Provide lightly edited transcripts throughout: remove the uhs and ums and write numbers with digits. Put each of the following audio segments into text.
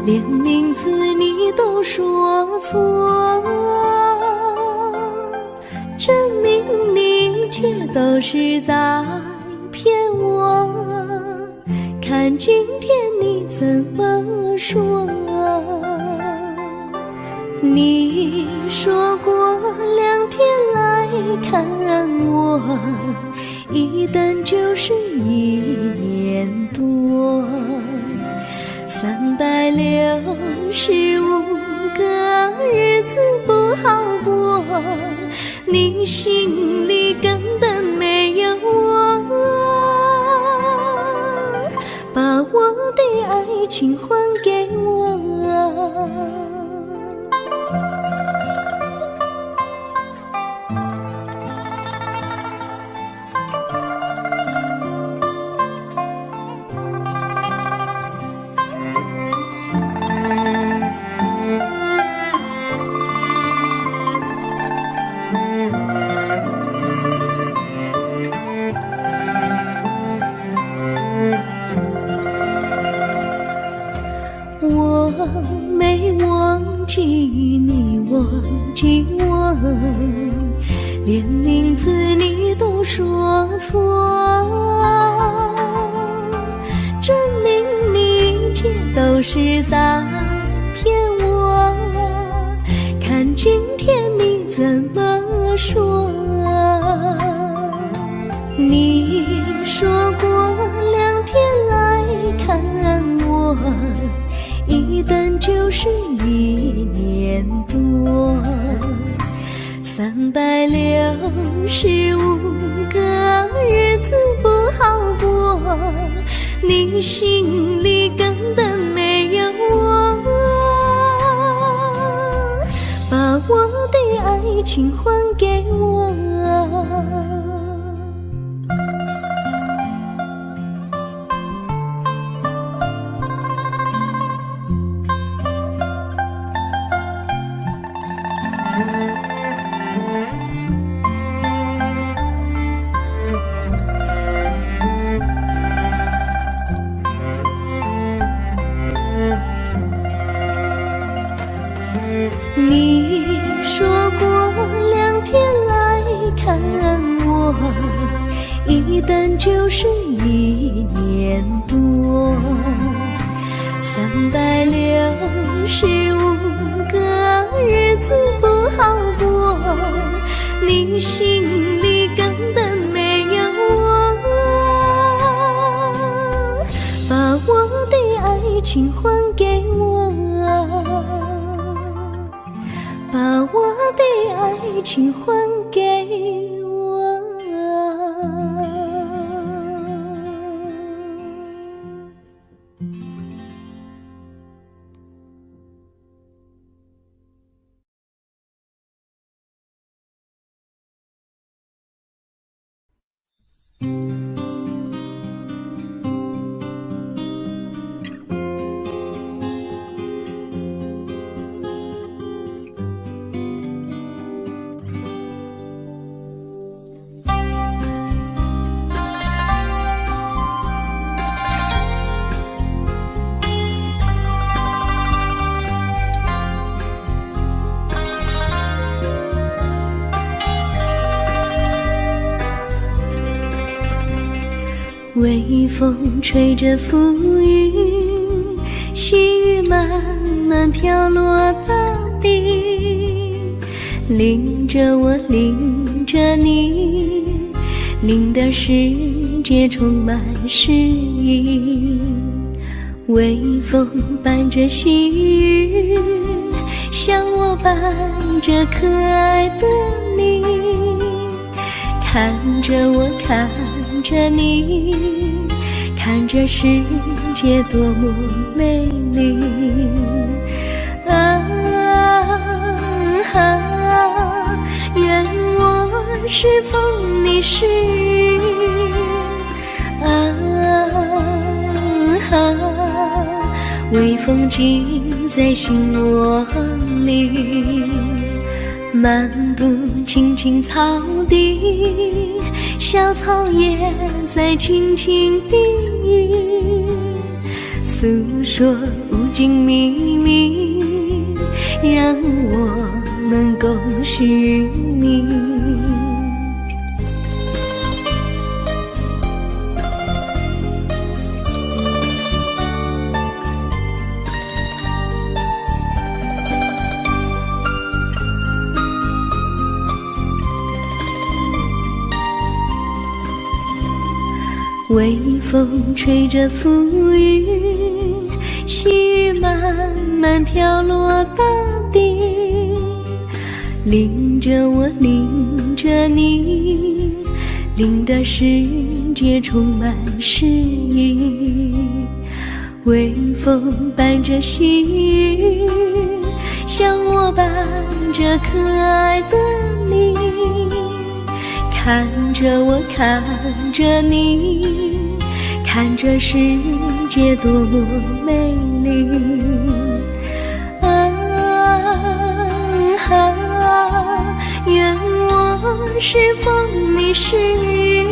连名字你都说错，证明你却都是在骗我。看今天你怎么说？你说过2天来看我，一等就是1年多，365个日子不好过，你心里根本没有我，把我的爱情还给我。我没忘记你忘记我，连名字你都说错，证明你却都是在骗我。看今天你怎么说？你说过2天来看我，一等就是1年多，365个日子不好过，你心里根本没有我，把我的爱情还给我。你说过2天来看我，一等就是1年多，365个日子不好过，你心里根本没有我，把我的爱情还给我，把我的爱情还给我。微风吹着浮云，细雨慢慢飘落大地，淋着我，淋着你，淋的世界充满诗意。微风伴着细雨，像我伴着可爱的你，看着我，看着你，看着世界多么美丽啊！愿我是风，你是雨啊！微风尽在心窝里，漫步青青草地，小草也在轻轻低语，诉说无尽秘密，让我们共许你。微风吹着浮云，细雨慢慢飘落大地，淋着我，淋着你，淋得世界充满诗意。微风伴着细雨，像我伴着可爱的你，看着我，看着你，看这世界多么美丽。愿我是风，你是雨。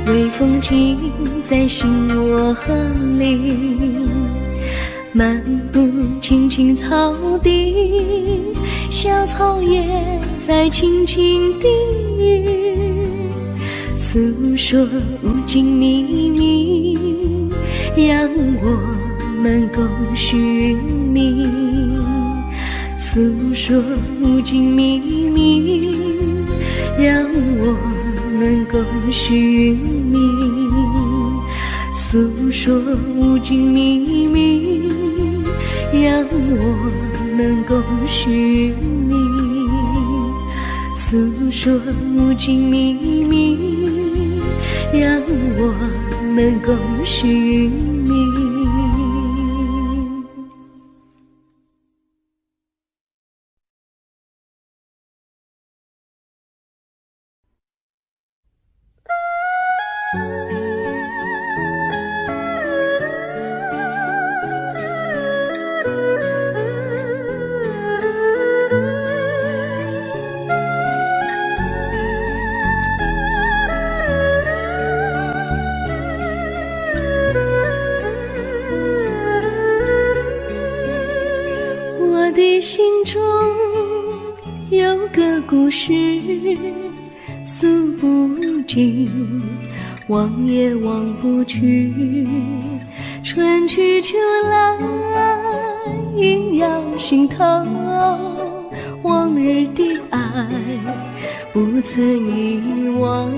微风尽在心窝里，漫步青青草地，小草也在轻轻低语，诉说无尽秘密，让我们共许你。诉说无尽秘密，让我们共许你。诉说无尽秘密，让我们共许你。诉说无尽秘密，让我们共许你。我的心中有个故事，诉不尽，忘也忘不去。春去秋来，萦绕心头，往日的爱不曾遗忘。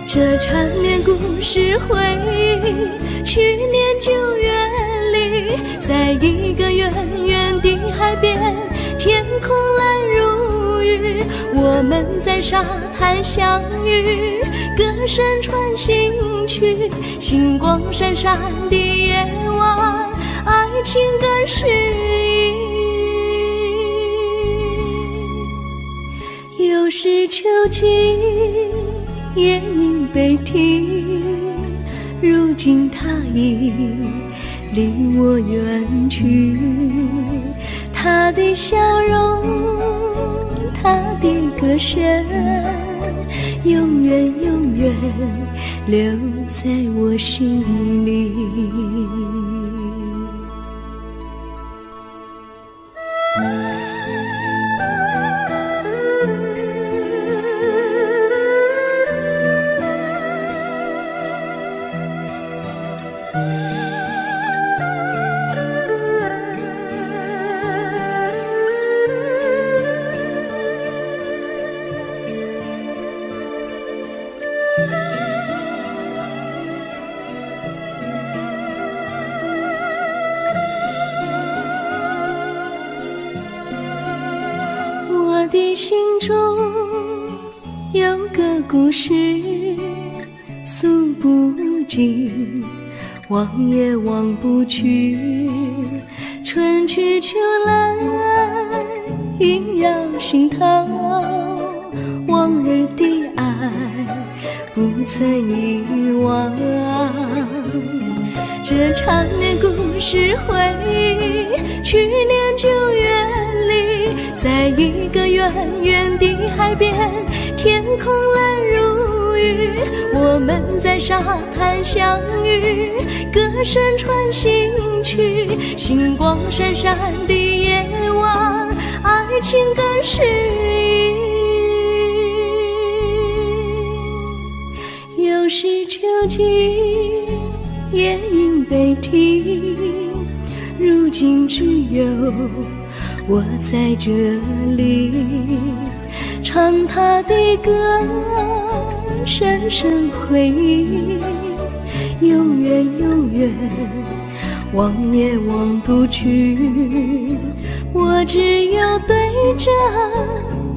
这缠绵故事回忆，去年9月里，在一个远远的海边，天空蓝如玉，我们在沙滩相遇，歌声传心曲，星光闪闪的夜晚，爱情更诗意。又是秋季，夜莺悲啼，如今他已离我远去，他的笑容，他的歌声，永远永远留在我心里。我的心中有个故事，诉不尽，忘也忘不去。春去秋来，萦绕心头，往日的爱不曾遗忘。这缠绵故事回忆，去年9月里，在一个远远的海边，天空蓝如玉，我们在沙滩相遇，歌声传心曲，星光闪闪的夜晚，爱情更诗意。又是秋季，夜莺悲啼，如今只有我在这里，唱他的歌，深深回忆，永远永远，望也望不去。我只有对着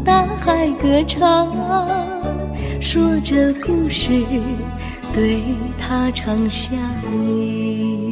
大海歌唱，说着故事，对他唱下你。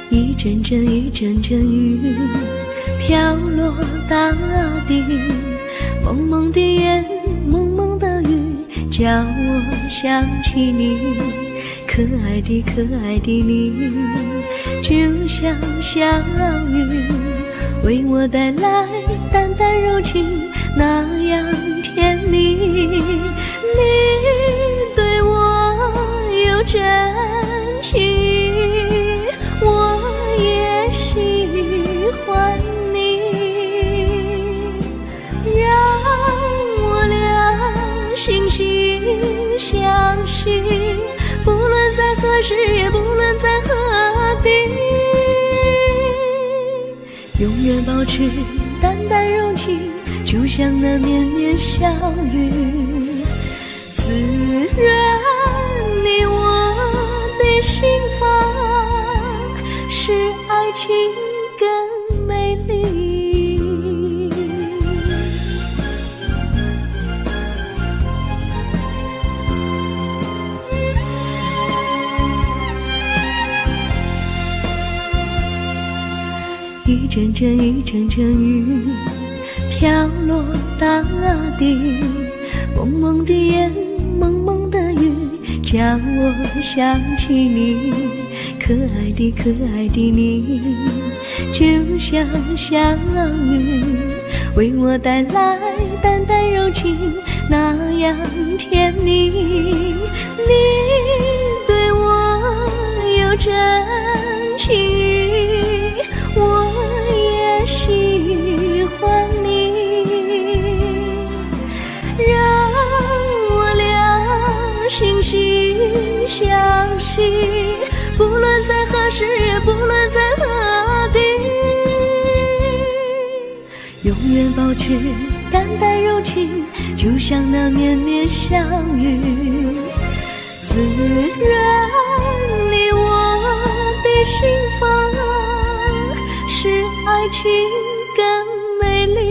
一阵阵一阵阵雨飘落大地，蒙蒙的烟，蒙蒙的雨，叫我想起你，可爱的可爱的你，就像小雨，为我带来淡淡柔情，那样甜蜜。你对我有真情，我也喜欢你，让我俩惺惺相惜，不论在何时，也不论在何地，永远保持淡淡柔情，就像那绵绵小雨，滋润你我的心房，使爱情更美丽。一阵阵一阵阵雨飘落大地，蒙蒙的烟，蒙蒙的雨，叫我想起你，可爱的可爱的你，就像小雨，为我带来淡淡柔情，那样甜蜜。你对我有真情，我也喜欢你，让我俩惺惺相惜，不论在何时，也不论在何地，永远保持淡淡柔情，就像那绵绵小雨，滋润你我的心房，使爱情更美丽。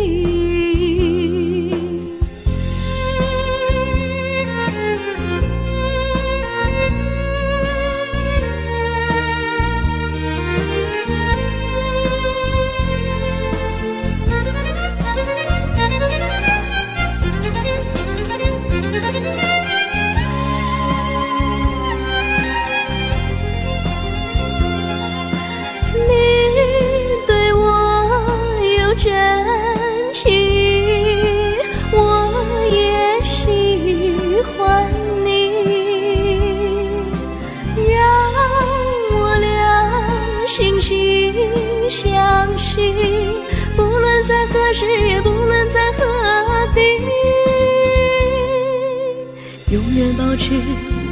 真情，我也喜欢你，让我俩惺惺相惜，不论在何时，也不论在何地，永远保持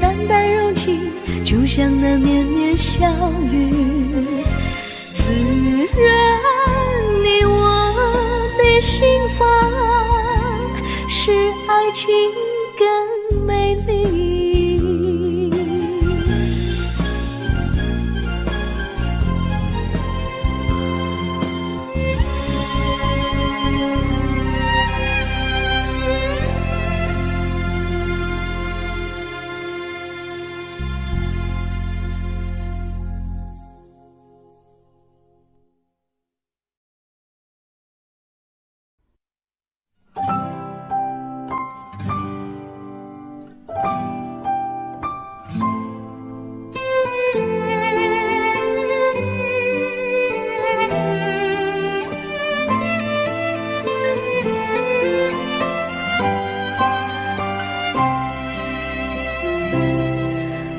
淡淡柔情，就像那绵绵小雨，滋润你我的的心房，使爱情更美丽。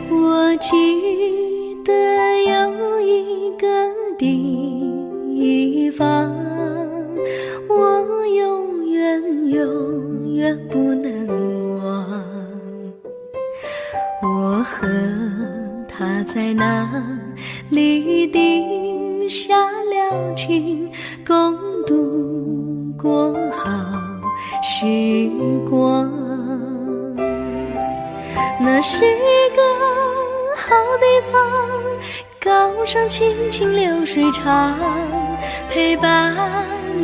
我记得有一个地方，我永远不能忘。我和他在那里定下了情，共度过好时光。那是一个好地方，高山青青流水长，陪伴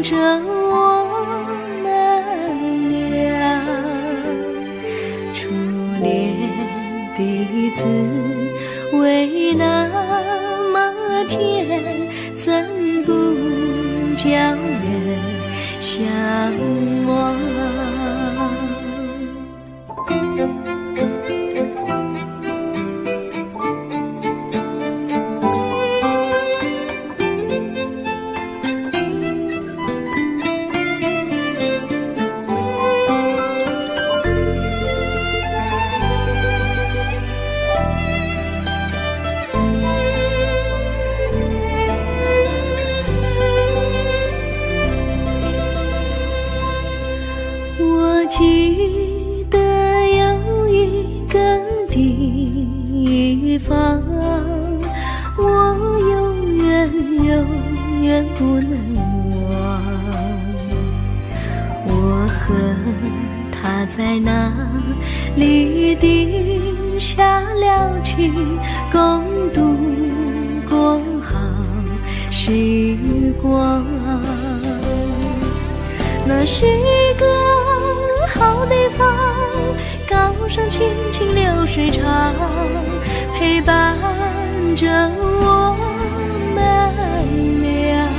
着我们俩。初恋的滋味那么甜，怎不叫人向往？我记得有一个地方，我永远不能忘。我和他在那里定下了情，共度过好时光。那是一个好地方，高山青青流水长，陪伴着我们俩。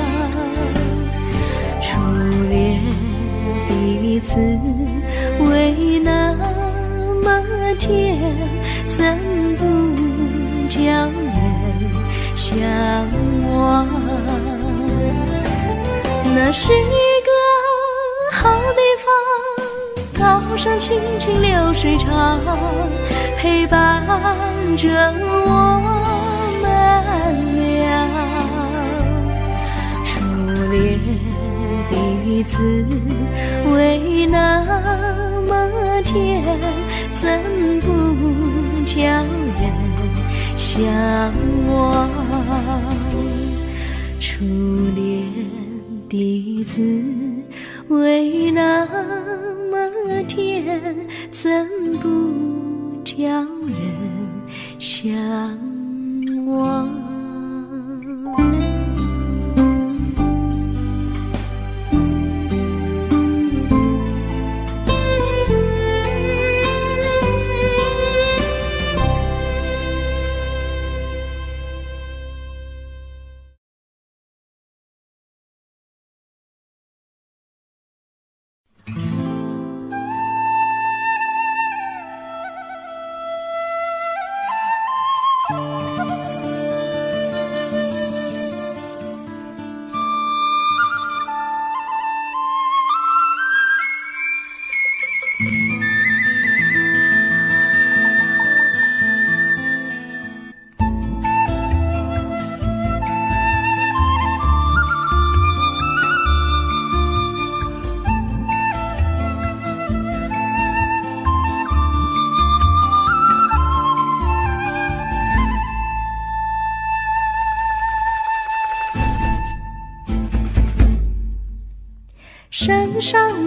初恋的滋味那么甜，怎不叫人向往？那是一个好地方，高山青青流水长，陪伴着我们俩。初恋的滋味那么甜，怎不叫人向往？初恋的滋味那么甜，怎不叫人向往？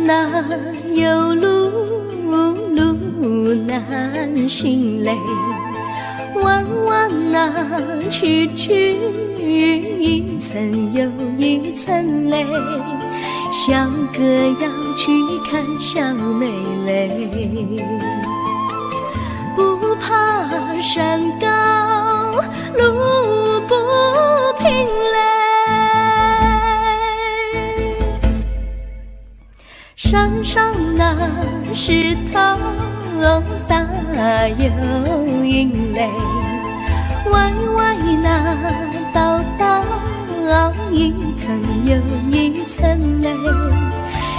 哪有路难行嘞，弯弯哪曲一层又一层嘞，小哥要去看小妹嘞，不怕山高路不平嘞，山上那石头大又硬嘞，歪歪那道一层又一层嘞，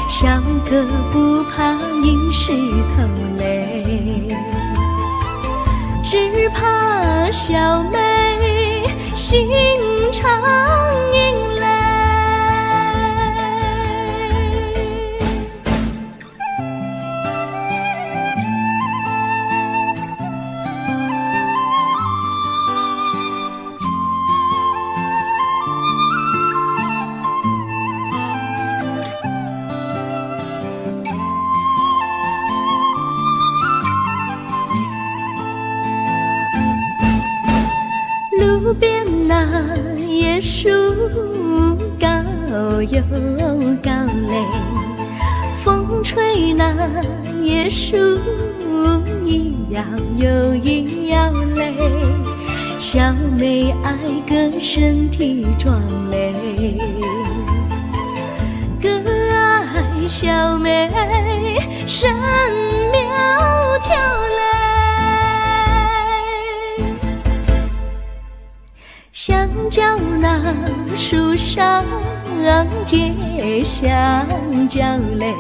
小哥不怕硬石头嘞，只怕小妹心肠硬嘞。路边那椰树高又高嘞，风吹那椰树一摇又一摇嘞，小妹爱个身体壮嘞，哥爱小妹身苗条嘞，香蕉那树上结香蕉嘞，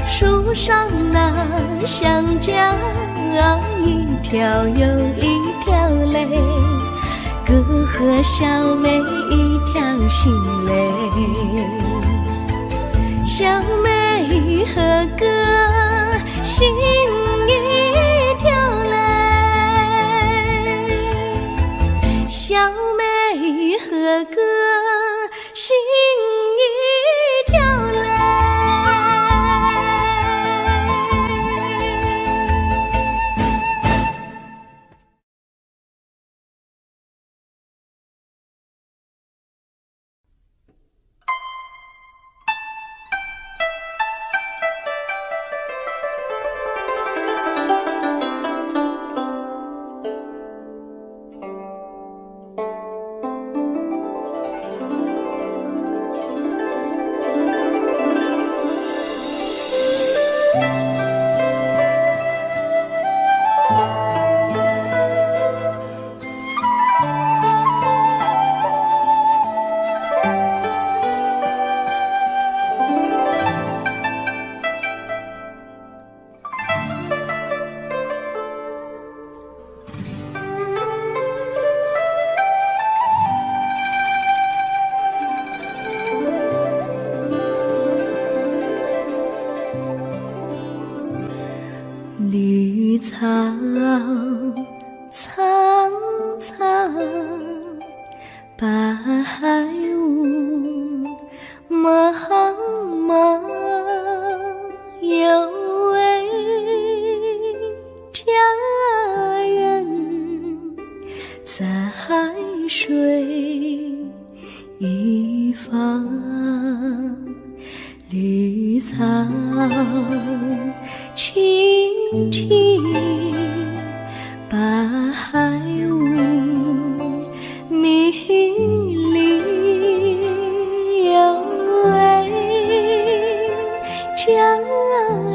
树上那香蕉一条又一条嘞，哥和小妹一条心嘞，小妹和哥心一条嘞，小妹和哥心一条嘞。绿草苍苍，白雾茫茫，有位佳人在水一方，绿草青青，白雾迷离，有位佳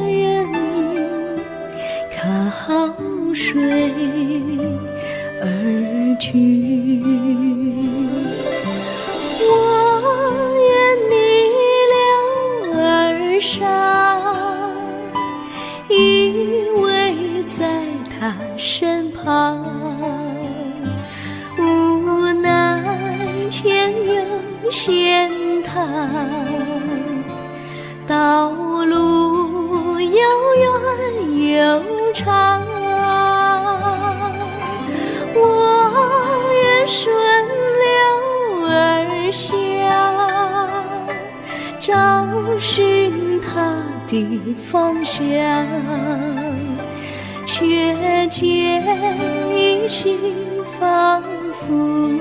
人靠水而居。我愿你留儿傻，依偎在他身旁，无奈前有险滩，道路又远又长，我愿顺流而下，找寻他的方向，却见一心仿佛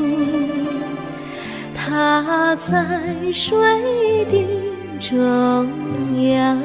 它在水的中央。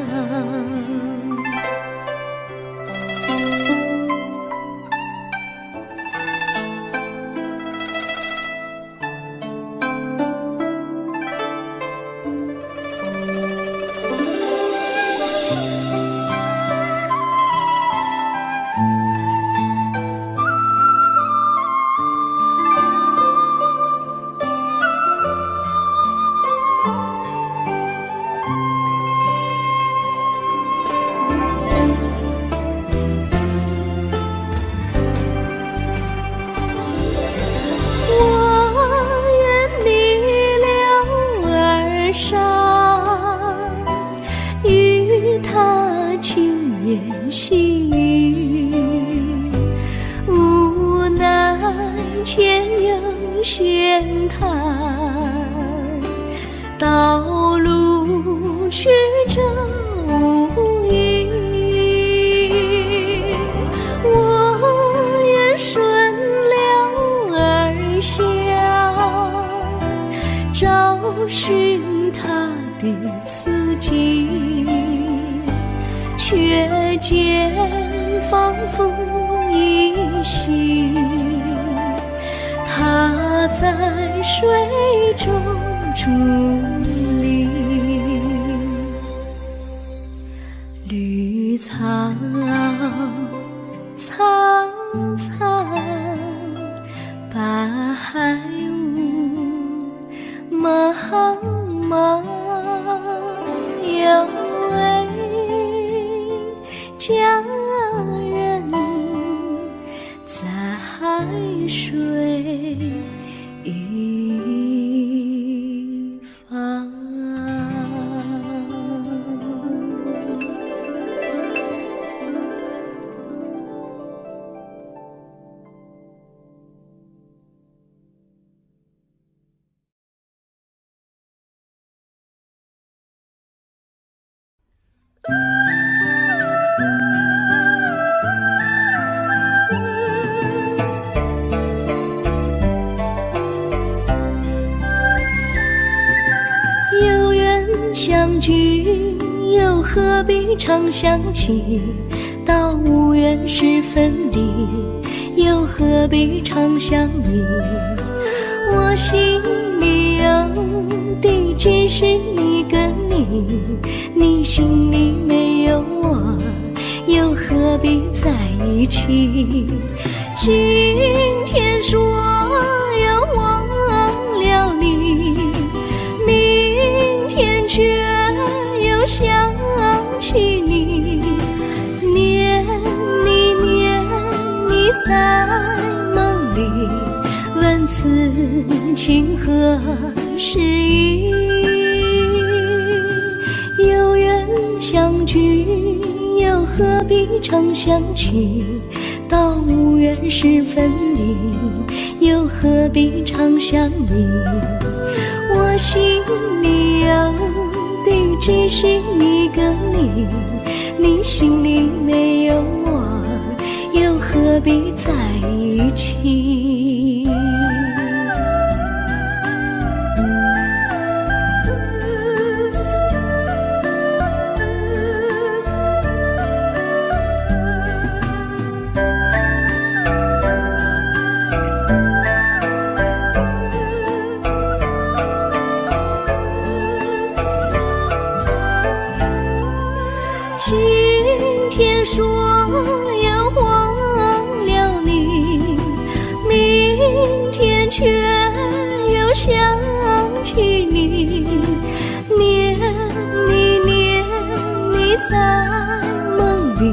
细雨无奈前有险滩，道路曲折无依，我愿顺流而下，找寻他的足迹，却见仿佛依稀，它在水中伫立。绿草苍苍，白雾茫茫，有位佳人在海水一方。有缘相聚，又何必常想起？到无缘时分离，又何必常想你？我心里有的只是一个你，你心里没有我，又何必在一起？今天说要忘了你，明天却又想起你，念你在梦里，问此情何时已？有缘相聚，又何必常想起？到无缘时分离，又何必常想你？我心里有的只是一个你，你心里没有我，又何必在一起？今天说要忘了你，明天却又想起你，念你在梦里，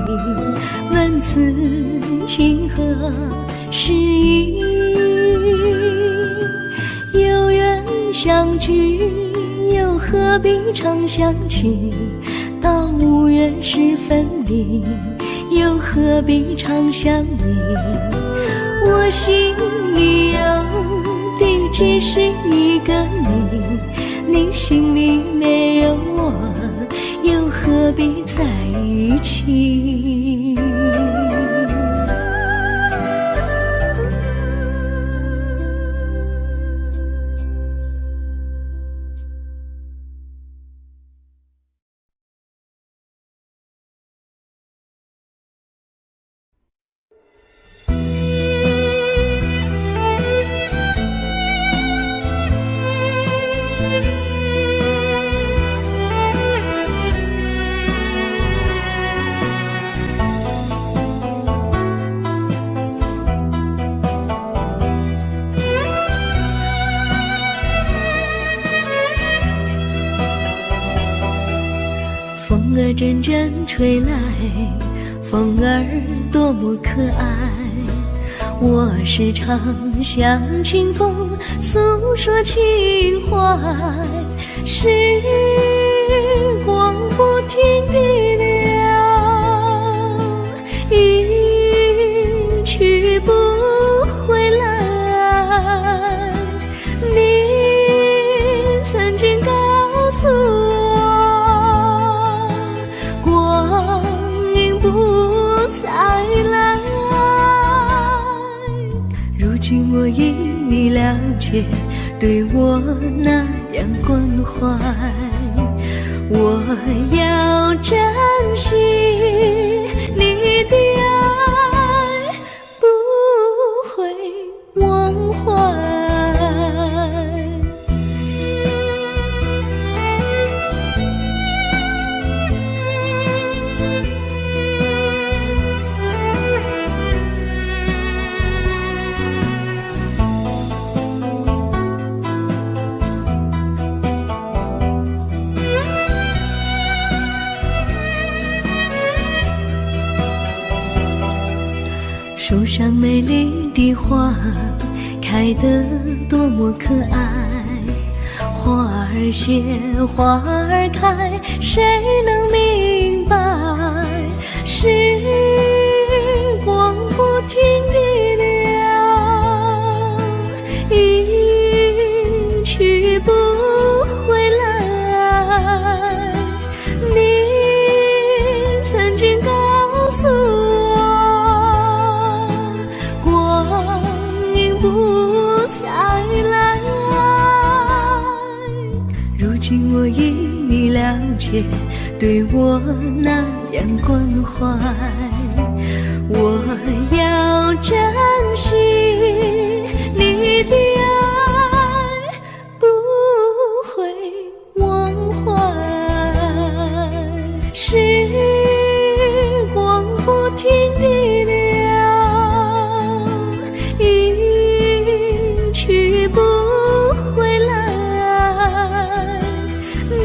问此情何时已？有缘相聚，又何必常想起？到无缘时分离，又何必常想你？我心里有的只是一个你，你心里没有我，又何必在一起？风儿阵阵吹来，风儿多么可爱。我时常向清风诉说情怀，时光不停地流，一去不回来。你曾经告诉我，光阴不再来。如今我已了解，对我那样关怀，我要珍惜你的爱，不会忘怀。树上美丽的花开得多么可爱，花儿谢，花儿开，谁能明白？时光不停地流，一去不回来。你曾经告诉我，不再来。如今我已了解，对我那样关怀，我要珍惜你的爱，不会忘怀。时光不停地流，去不回来。你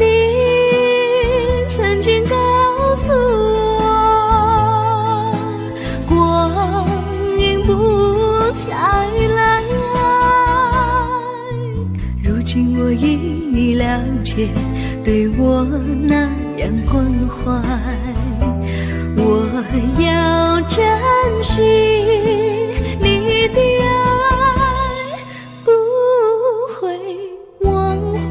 曾经告诉我，光阴不再来。如今我已了解，对我那样关怀，我要珍惜你的爱，不会忘怀。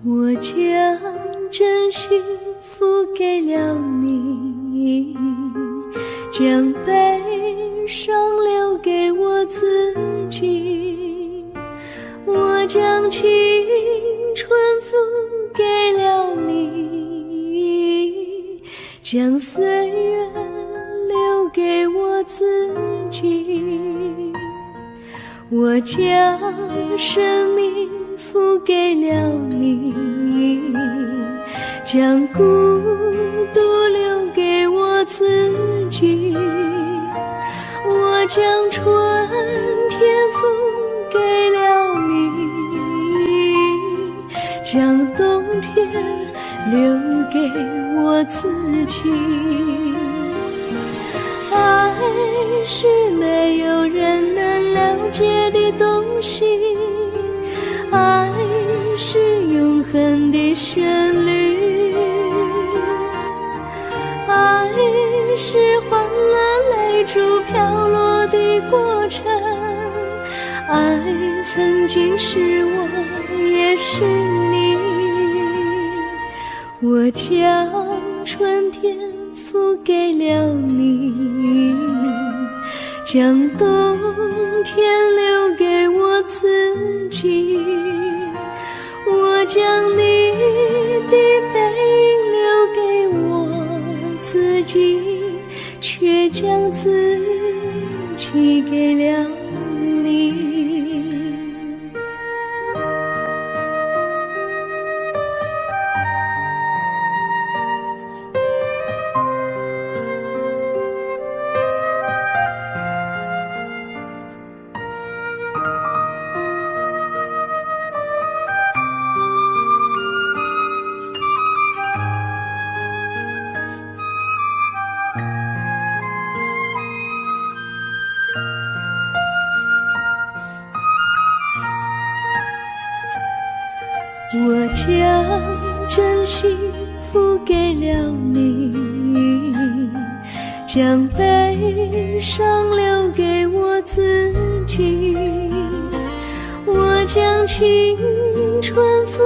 我将真心付给了你，将悲伤留给我自己，我将青春付给了你，将岁月留给我自己，我将生命付给了你，将孤独留给我自己，我将春天付给了你，将冬天留给我自己。爱是没有人能了解的东西，爱是永恒的旋律，爱是换了泪珠飘落的过程，爱曾经是我也是你，我将春天付给了你，将冬天留给我自己，我将你的背影留给我自己，却将自己给了你。我将真心付给了你，将悲伤留给我自己，我将青春付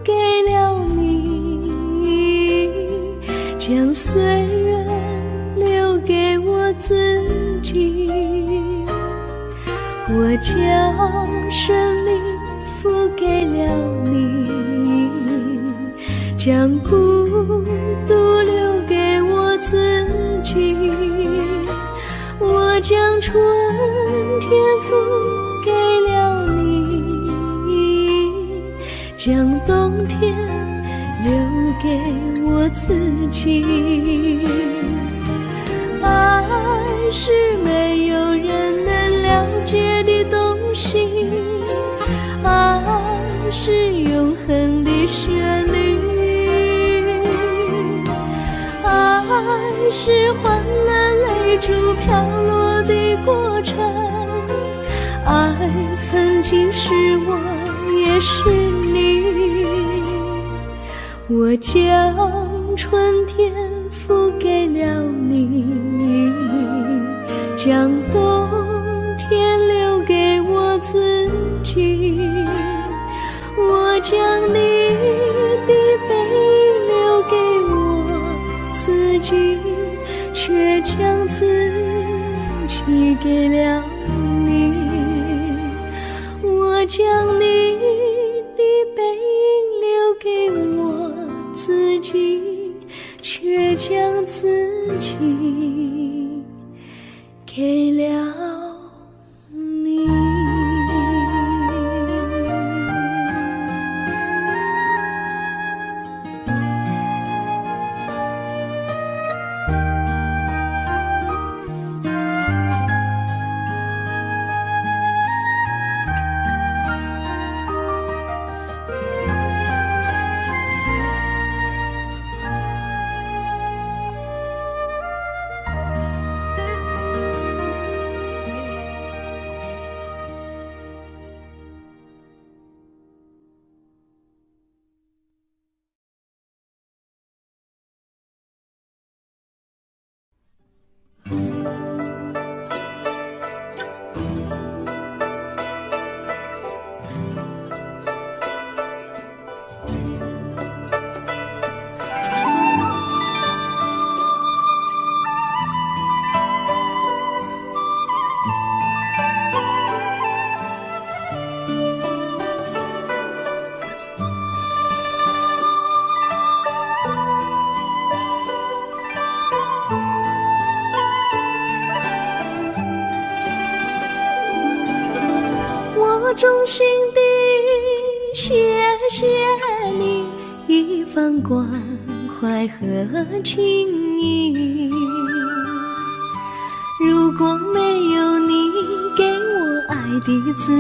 给了你，将岁月留给我自己，我将生命付给了你，将孤独留给我自己，我将春天付给了你，将冬天留给我自己。爱是没有人能了解的东西，爱是永恒的旋律，爱是换了泪珠飘落的过程，爱曾经是我也是你，我将春天付给了你，将冬天留给我自己，我将你的背影留给我自己，却将自己给了你，我将你的背影留给我自己，却将自己给了你。谢谢你一番关怀和情谊。如果没有你给我爱的滋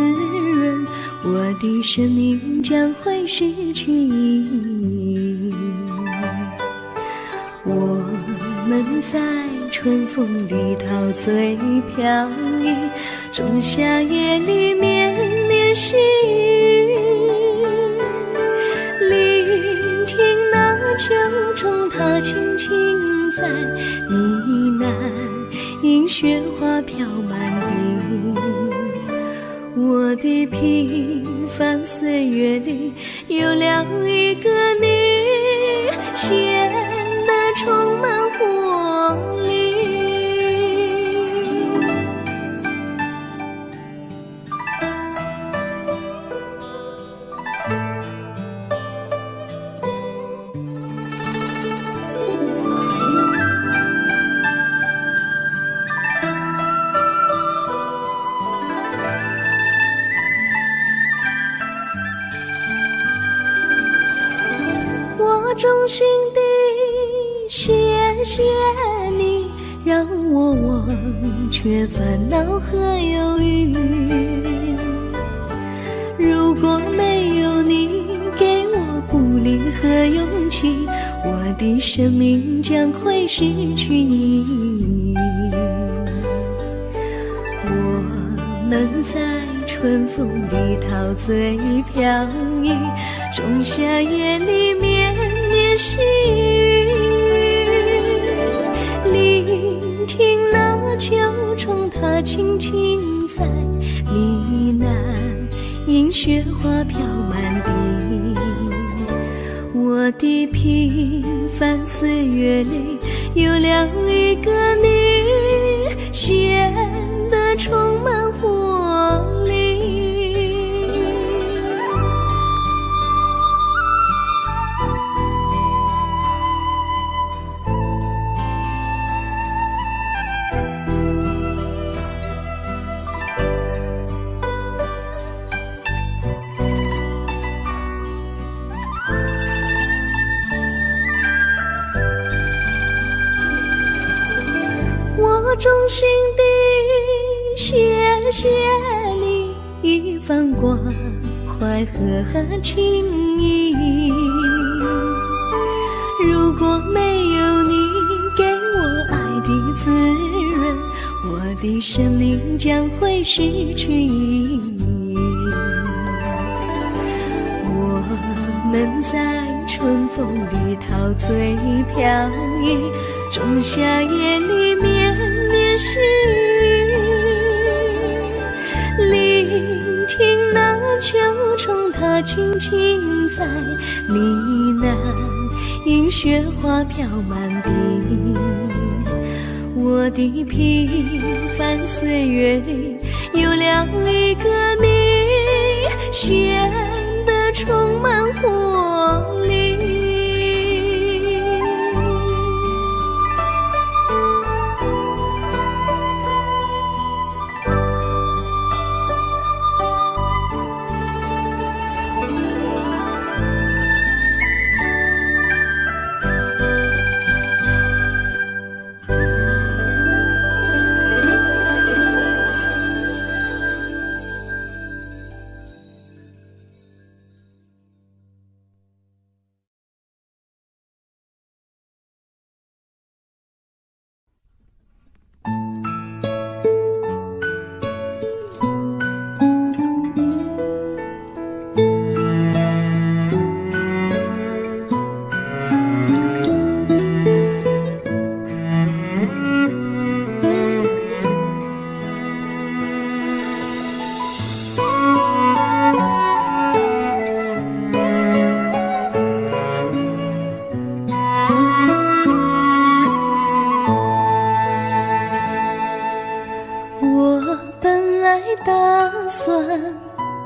润，我的生命将会失去意义。我们在春风里陶醉飘逸，仲夏夜里绵绵细雨，聆听那秋虫它轻轻在呢喃，银雪花飘满地。我的平凡岁月里有了一个你，显得充满活力。我衷心地谢谢你，让我忘却烦恼和忧郁。如果没有你给我鼓励和勇气，我的生命将会失去意义。我们在春风里陶醉飘逸，仲夏夜里绵绵细雨，聆听那秋虫它轻轻在呢喃，银雪花飘满地。我的平凡岁月里有了一个你，显得充满活力。我衷心地谢谢你一番关怀和情谊。如果没有你给我爱的滋润，我的生命将会失去意义。我们在春风里陶醉飘逸，仲夏夜里绵绵细雨，聆听那秋虫它轻轻在呢喃，银雪花飘满地。我的平凡岁月里有了一个你，显得充满活力。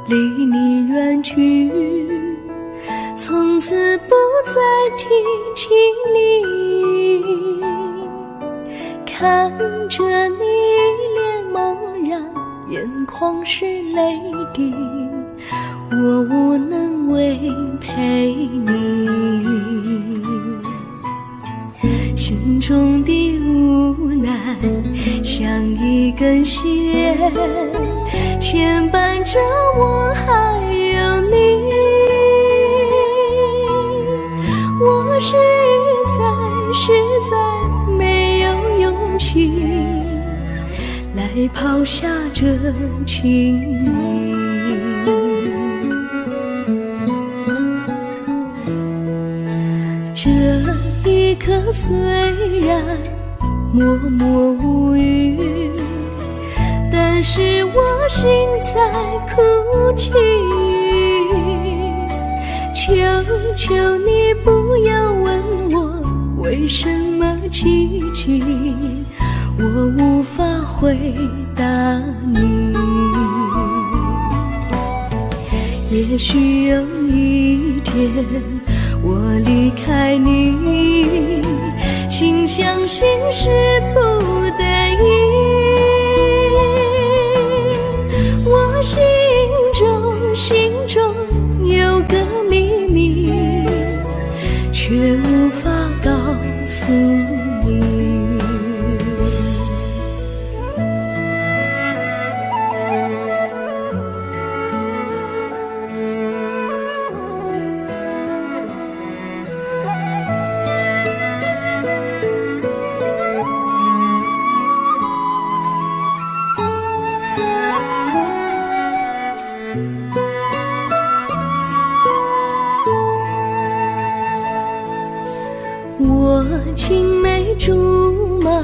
离你远去，从此不再提起你。看着你脸茫然，眼眶是泪滴，我无能为陪你，心中的无奈像一根线牵绊着我还有你。我实在没有勇气来抛下这情谊。这一刻虽然默默无语，但是我心在哭泣。求求你不要问我为什么寂静，我无法回答你。也许有一天我离开你，心相信是不得已。我心中有个秘密，却无法告诉你。我青梅竹马，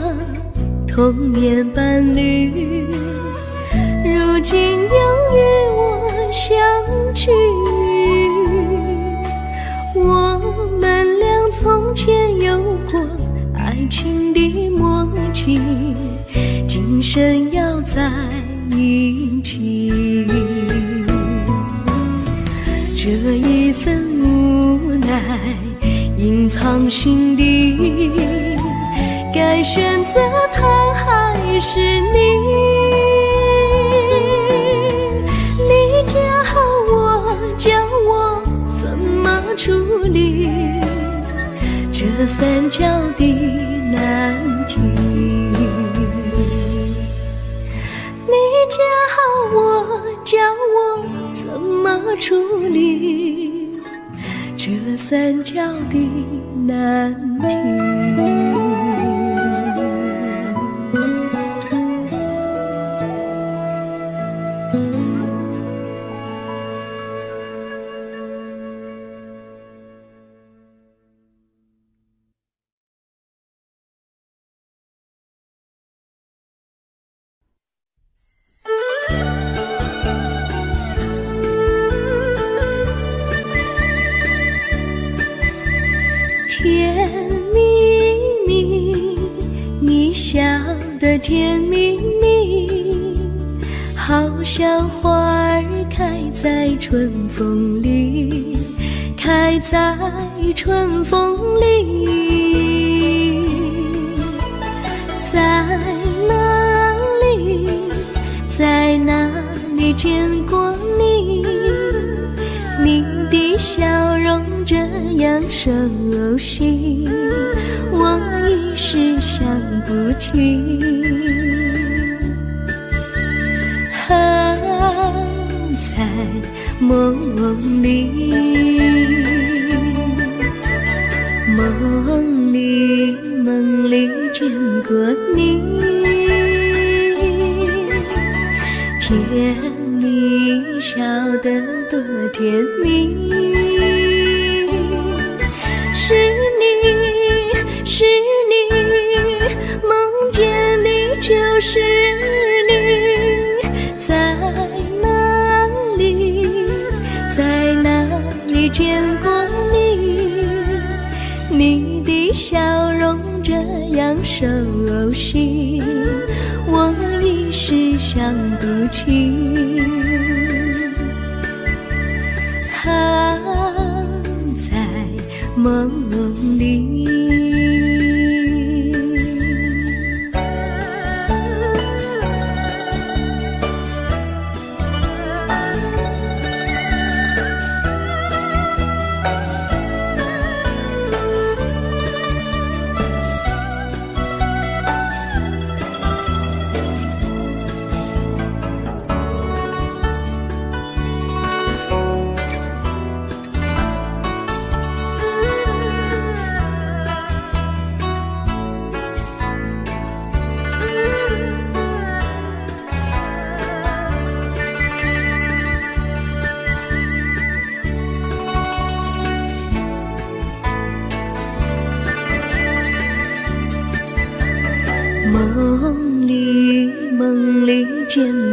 童年伴侣，如今又与我相聚。我们俩从前有过爱情的默契，今生要在一起。这一份无奈隐藏心底，该选择他还是你？你教我怎么处理这三角的难题？你教我怎么处理这三角的难题？甜蜜蜜，你笑得甜蜜蜜，好像花儿开在春风里，开在春风里。在哪里，在哪里见过你？你的笑容这样熟悉，我一时想不起。在梦里，梦里见过你，甜蜜笑得多甜蜜。是你，梦见你就是你，在哪里见过你？你的笑容这样熟悉，我一时想不起。在梦里。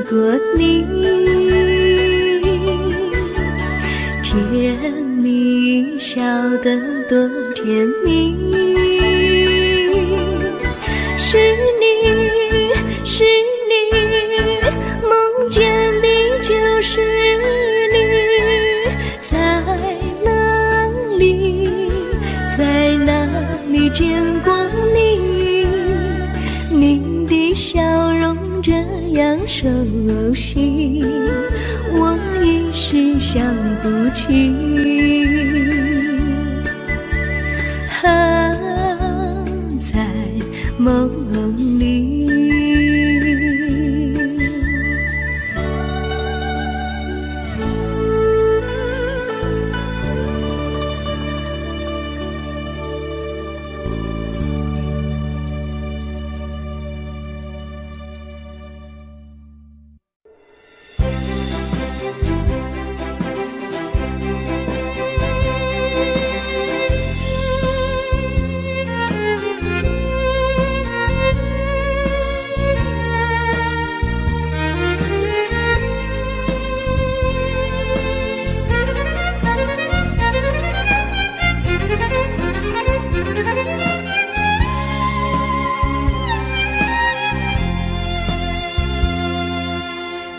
过你，甜蜜笑得多甜蜜，是你，是你，梦见的就是你，在哪里，在哪里见过你？你的笑容这样熟悉，我一时想不起。在梦里。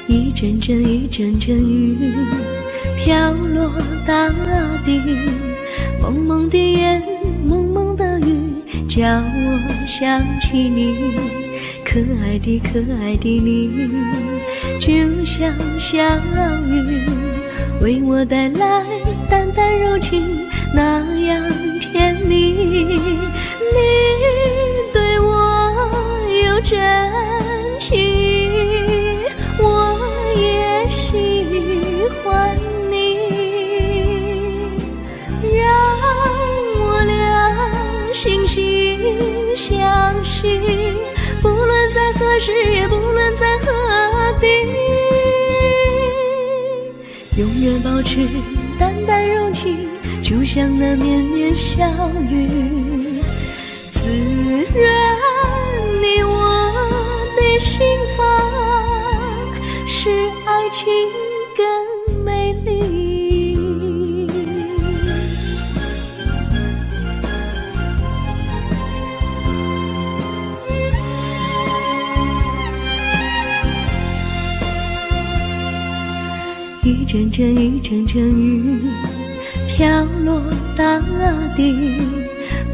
一阵阵一阵阵雨飘落大地，蒙蒙的眼，蒙蒙的雨，叫我想起你，可爱的可爱的你，就像小雨，为我带来淡淡柔情，那样甜蜜。你对我有真情，我也喜欢你，让我俩惺惺相惜，不论在何时，也不论在何地，永远保持淡淡柔情，就像那绵绵小雨，滋润你我的心房，使爱情更美丽。一阵阵一阵阵雨飘落大地，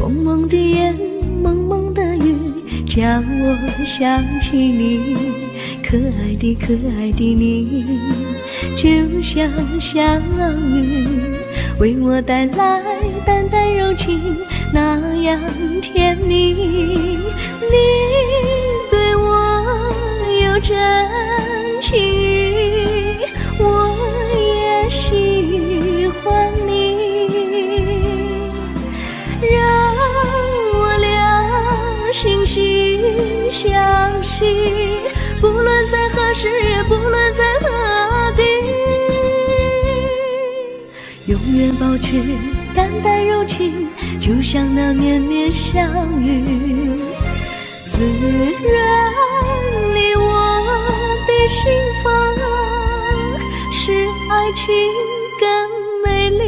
蒙蒙的眼，蒙蒙的雨，叫我想起你，可爱的可爱的你，就像小雨，为我带来淡淡柔情，那样甜蜜。你对我有真情，我也喜欢你，让我俩惺惺相惜，不论在何时，也不论在何地，永远保持淡淡柔情，就像那绵绵小雨，滋润你我的心房，使爱情更美丽。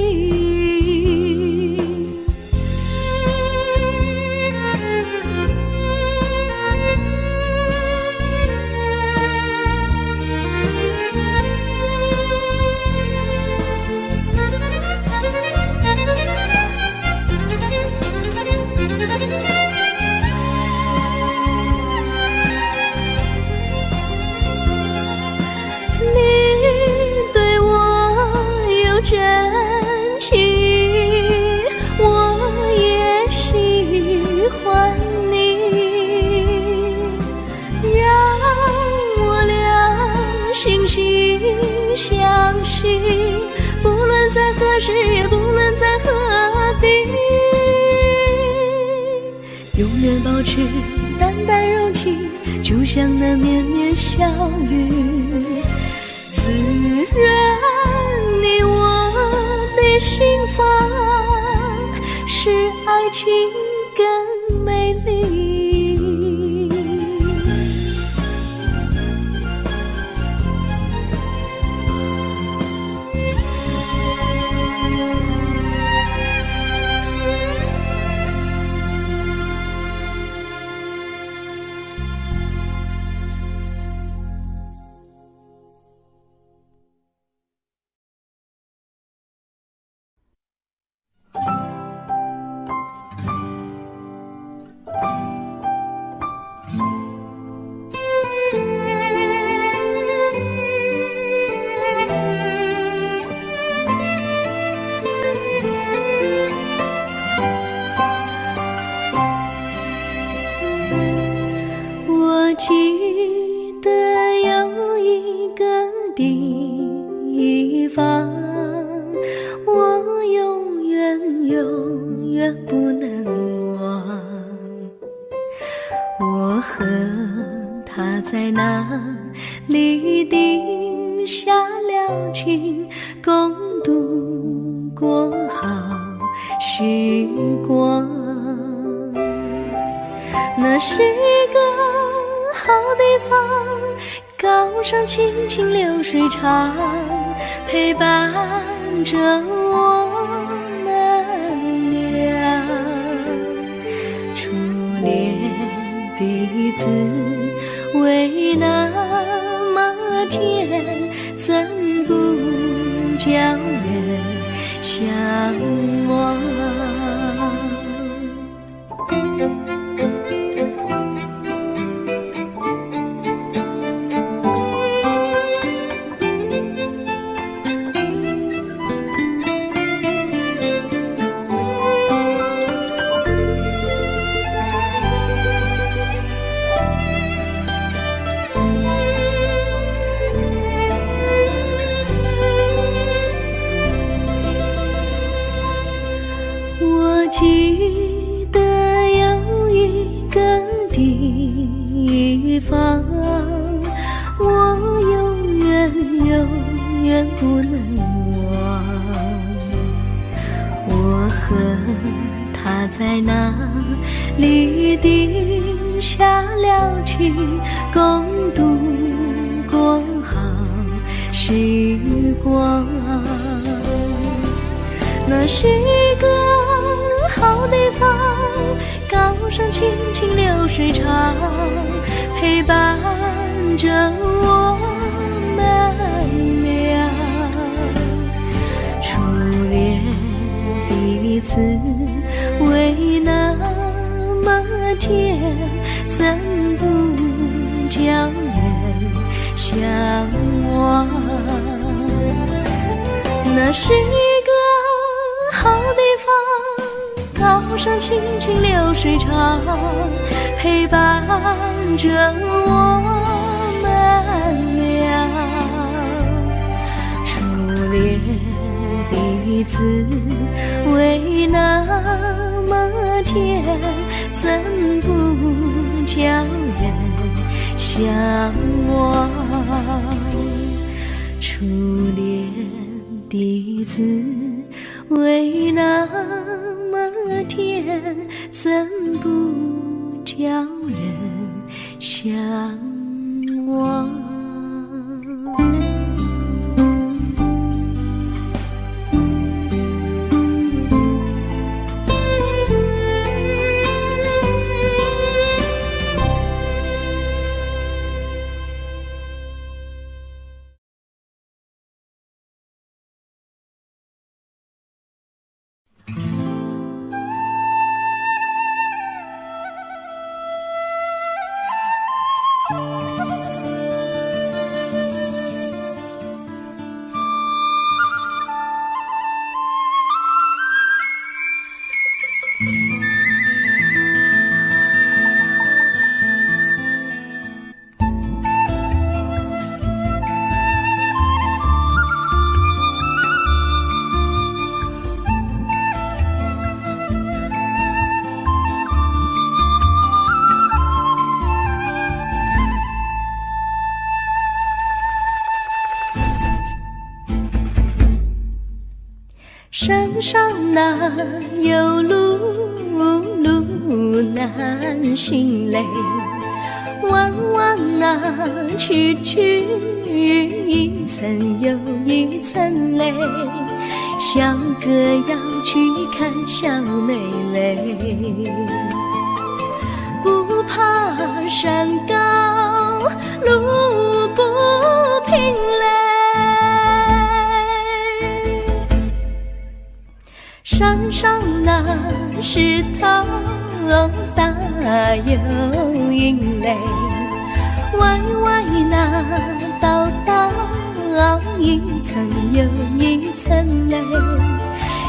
真情，我也喜欢你，让我俩惺惺相惜，不论在何时，也不论在何地，永远保持淡淡柔情，就像那绵绵小雨，滋润你我的心房，使爱情更美丽。我永远永远不能忘。我和他在那里定下了情，共度过好时光。那是个好地方，高山青青流水长，陪伴着我们俩。初恋的滋味那么甜，怎不叫人向往？记得有一个地方，我永远永远不能忘。我和他在那里定下了情，共度过好时光。那是个好地方，高山青青流水长，陪伴着我们俩。初恋的滋味那么甜，怎不叫人向往？那是个好地方，高山青青流水长，陪伴着我们俩。初恋的滋味那么甜，怎不叫人向往？初恋的滋味那么甜，怎不叫人向往？山上哪有路难行嘞，弯弯哪曲一层又一层嘞，像个要去看小妹嘞。不怕山高路不平嘞，山上那石头大又硬嘞，歪歪那道一层又一层嘞，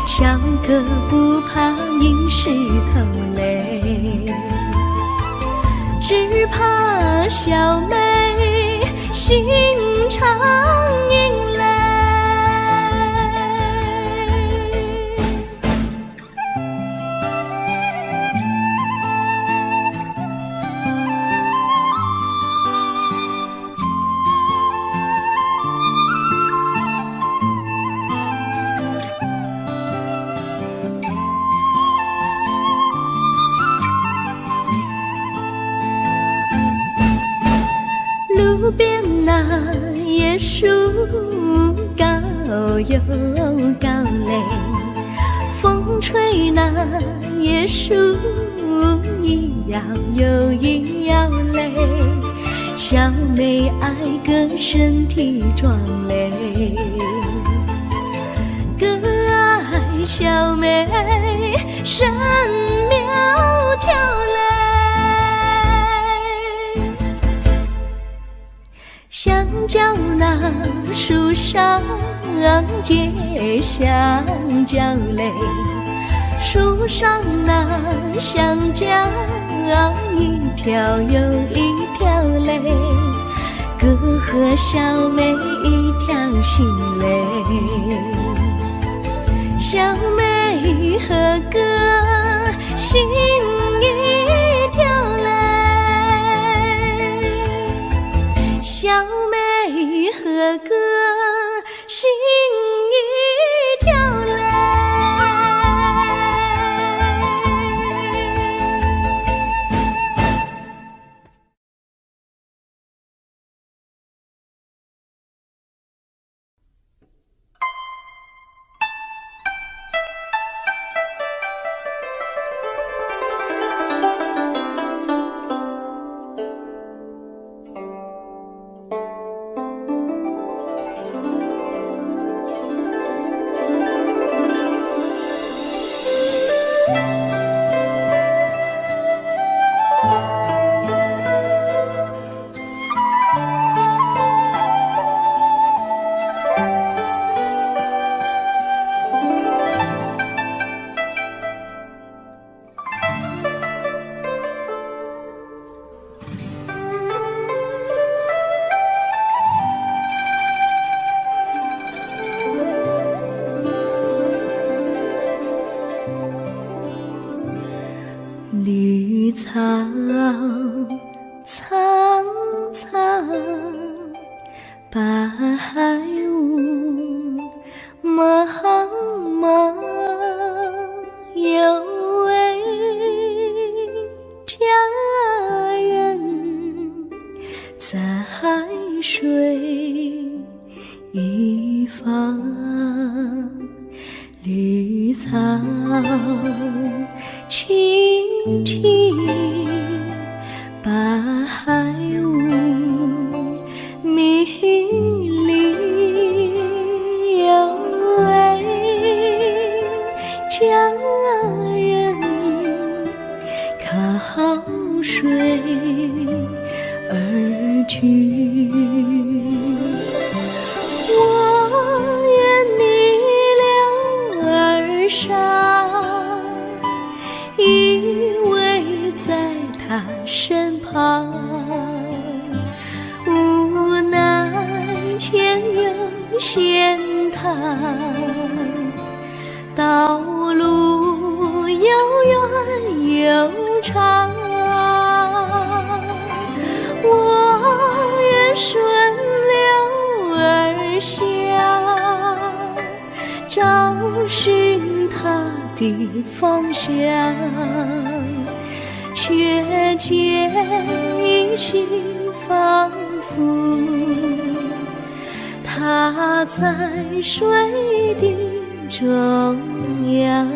像个不怕硬石头嘞，只怕小妹心肠硬嘞。椰树高又高嘞，风吹那椰树一摇又一摇嘞，小妹爱个身体壮嘞，个爱小妹身苗条嘞，香蕉那树上结香蕉嘞，树上那香蕉一条又一条嘞，哥和小妹一条心嘞，小妹和哥心一条嘞，小妹和哥心一条嘞。绿草苍苍，白雾茫茫，有位佳人在水一方，绿草青青，白雾迷离，有位佳人靠水而居，我愿你了儿伤，依偎在他身旁，无奈前有险滩，道路又远又长，我愿顺流而下，找寻他的方向，却见一心仿佛他在水的中央。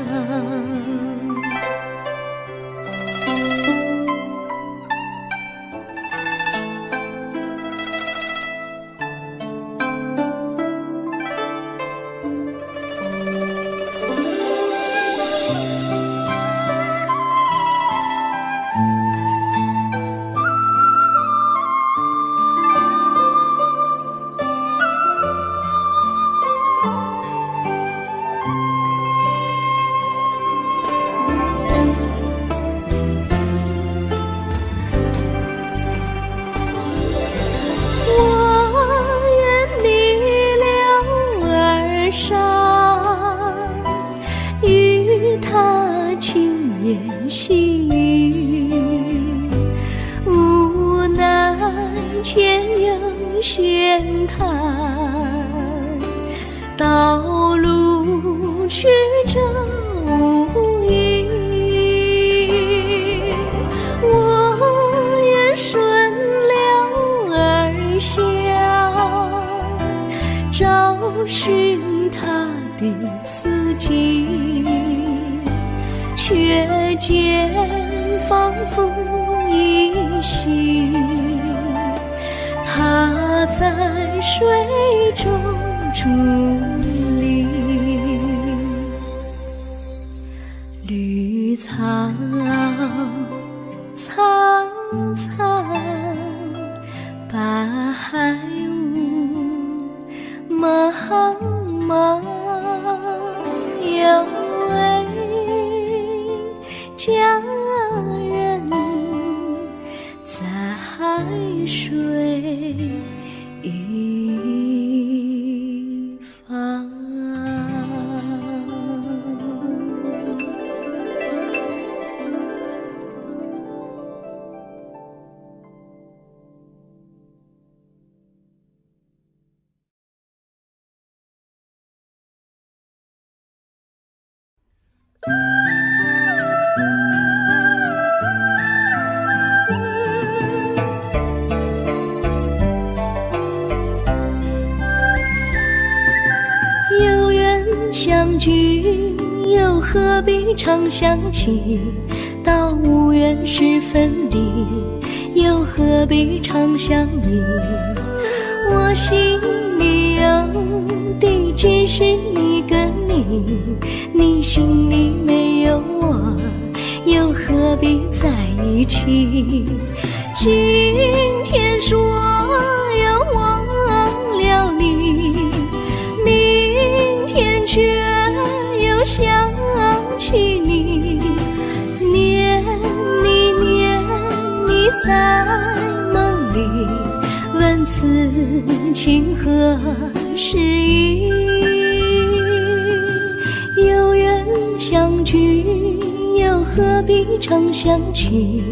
与他轻言细语，无奈前有险滩，道路曲折无依，我愿顺流而下，的四季，却见仿佛依稀，他在水中伫立。绿草苍苍，白雾茫茫，有位佳人在海水一方。有缘相聚，又何必常想起？到无缘时分离，又何必常想你？我心里有的只是一个你，你心里没有我，又何必在一起？今天说要忘了你，明天却又想起你，念你在梦里，问此情何时已？有缘相聚，又何必常想起？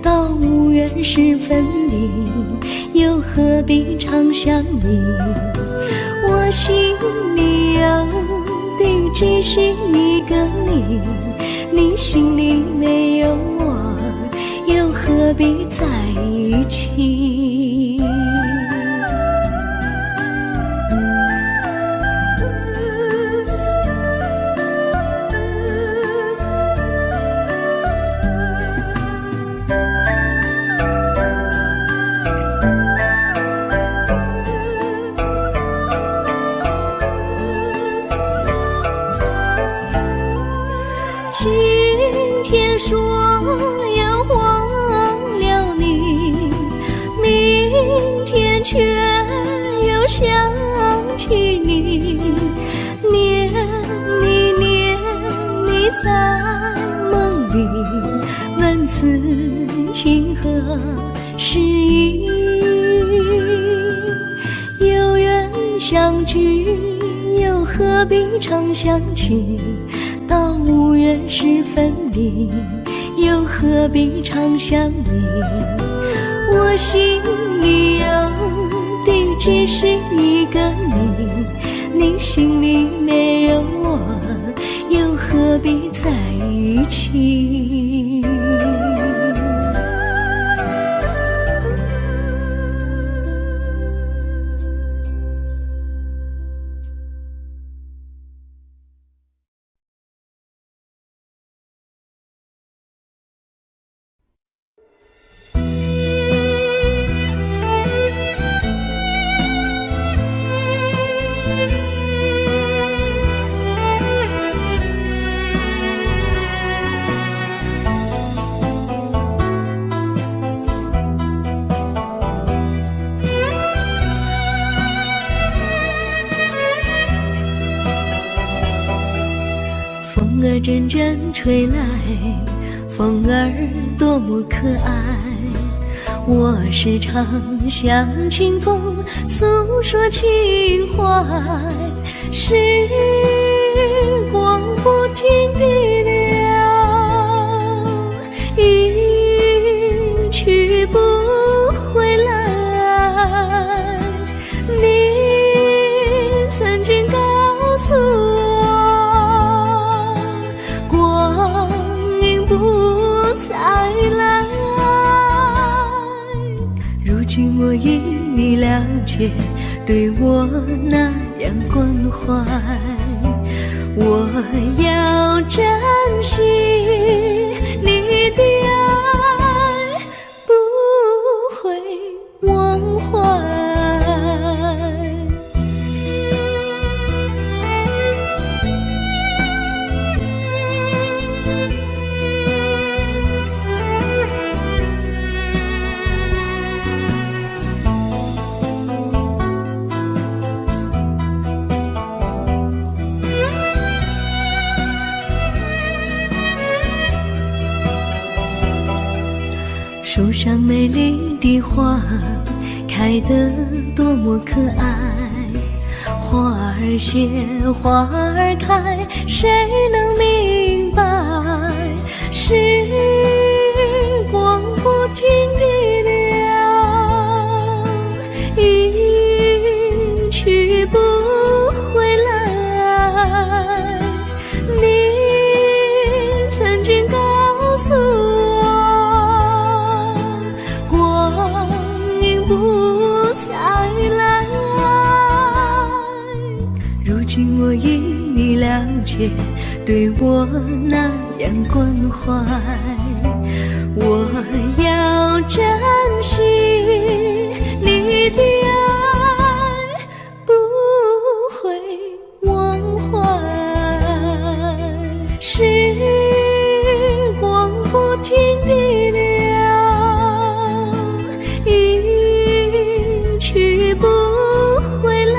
到无缘时分离，又何必常想你？我心里有的只是一个你，你心里没有我，又何必在一起？今天说要忘了你，明天却又想起你，念你在梦里，问此情何时已？有缘相聚，又何必常想起？到无缘时分离，又何必常想你？我心里有的只是一个你，你心里没有我，又何必在一起？风儿阵阵吹来，风儿多么可爱。我时常向清风诉说情怀，时光不停地流，一去不回来。你曾经告诉我，光阴不再来。如今我已了解，对我那样关怀，我要珍惜你的爱，不会忘怀。树上美丽的花开得多么可爱，花儿谢，花儿开，谁能明白？时光不停地流，一去不回来。你曾经告诉我，不再来，如今我已了解，对我那样关怀，我要珍惜你的爱，不会忘怀。时光不停地流，去不回来。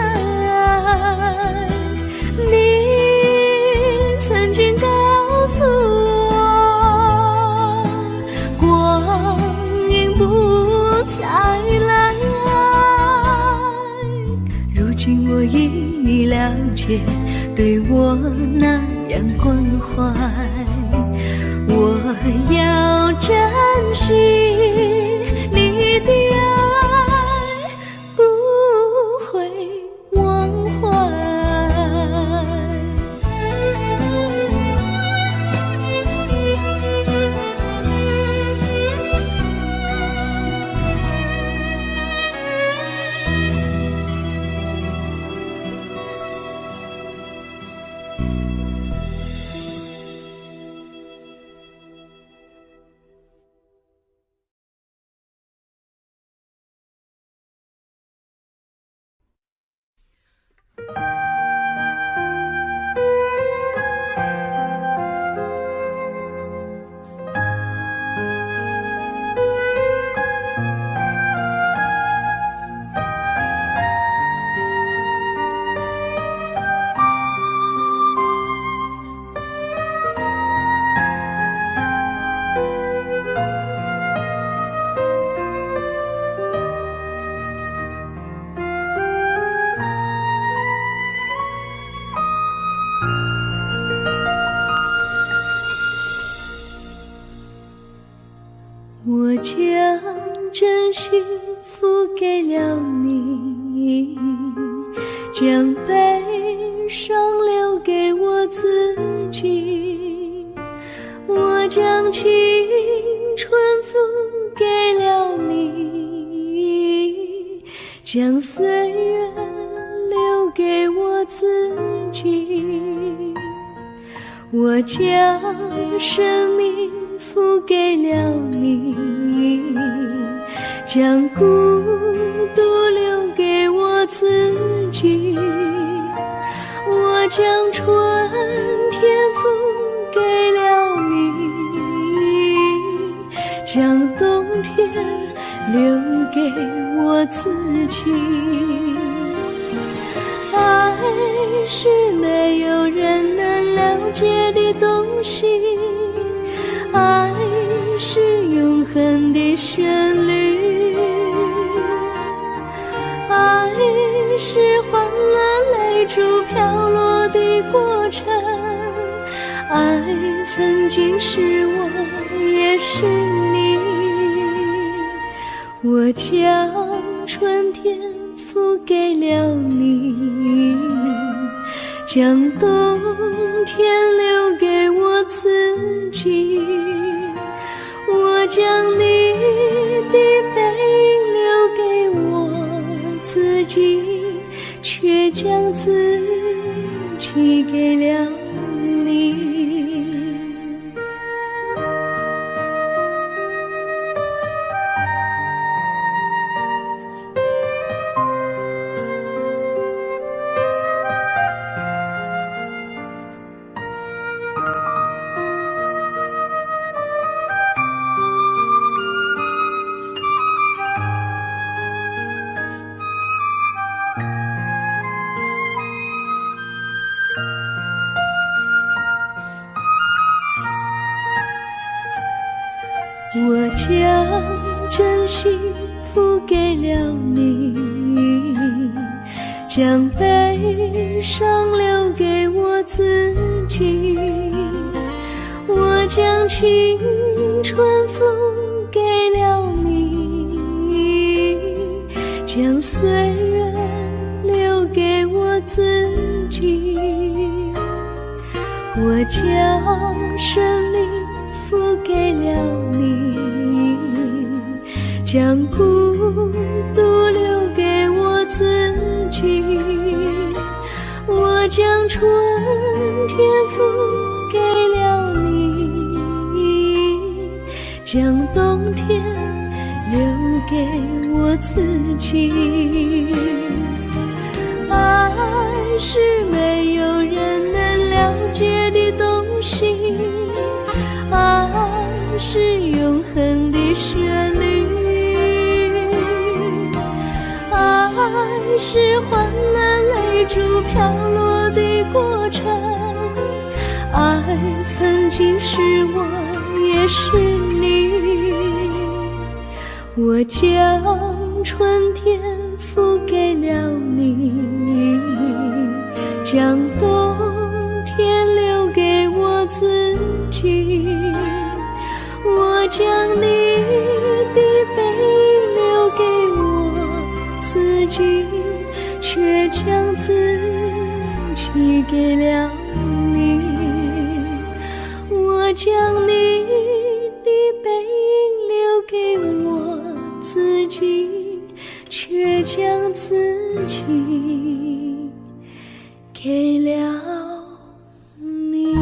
你曾经告诉我，光阴不再来，如今我已了解，对我那样关怀，我要珍惜你的爱，不会忘怀。我将真心付给了你，将悲伤留给我自己，我将青春付给了你，将岁月留给我自己，我将生命付给了你，将孤独留给我自己，我将春天付给了你，将冬天留给我自己。爱是没有人能了解的东西，爱是永恒的旋律，爱是欢乐泪珠飘落的过程，爱曾经是我也是你，我将春天付给了你，将冬天留给我自己，我将你的背影留给我自己，却将自己给了我将真心付给了你，将悲伤留给我自己。我将青春付给了你，将岁月留给我自己。我将生命付给了你，将孤独留给我自己。我将春天付给了你，将冬天留给我自己。爱是没有人能了解的东西，爱是永恒的旋律，爱是换了泪珠飘落的过程，爱曾经是我也是你。我将春天付给了你，将冬天留给我自己。我将你的背影留给我自己，却将自己给了你。我将你的背影留给我自己，却将自己给了你。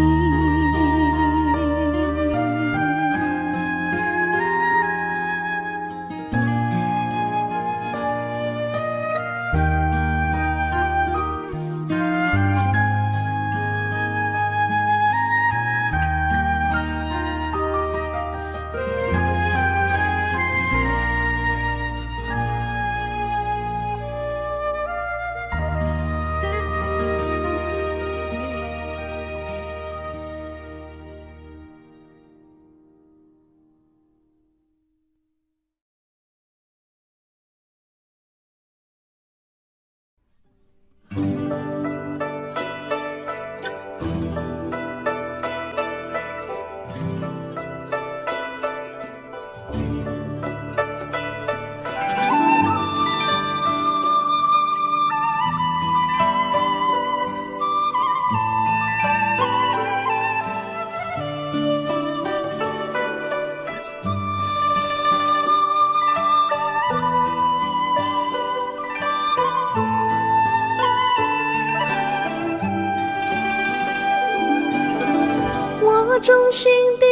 我衷心地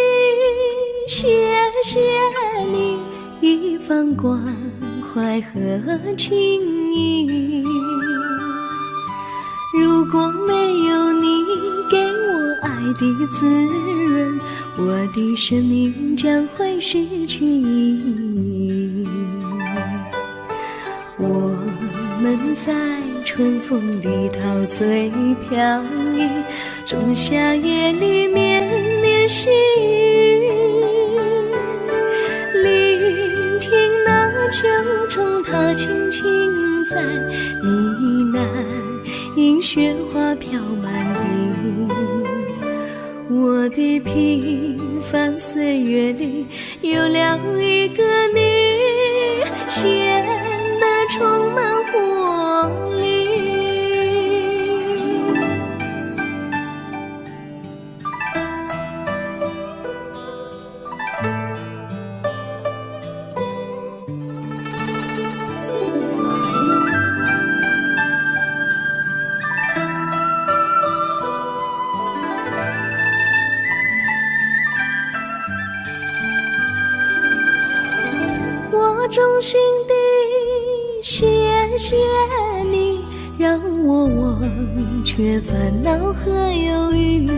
谢谢你一番关怀和情谊，如果没有你给我爱的滋润，我的生命将会失去意义。我们在春风里陶醉飘逸，仲夏夜里绵绵细雨，聆听那秋虫它轻轻在呢喃，因雪花飘满地。我的平凡岁月里有了一个你，显得充满活力。我衷心地谢谢你，让我忘却烦恼和忧郁。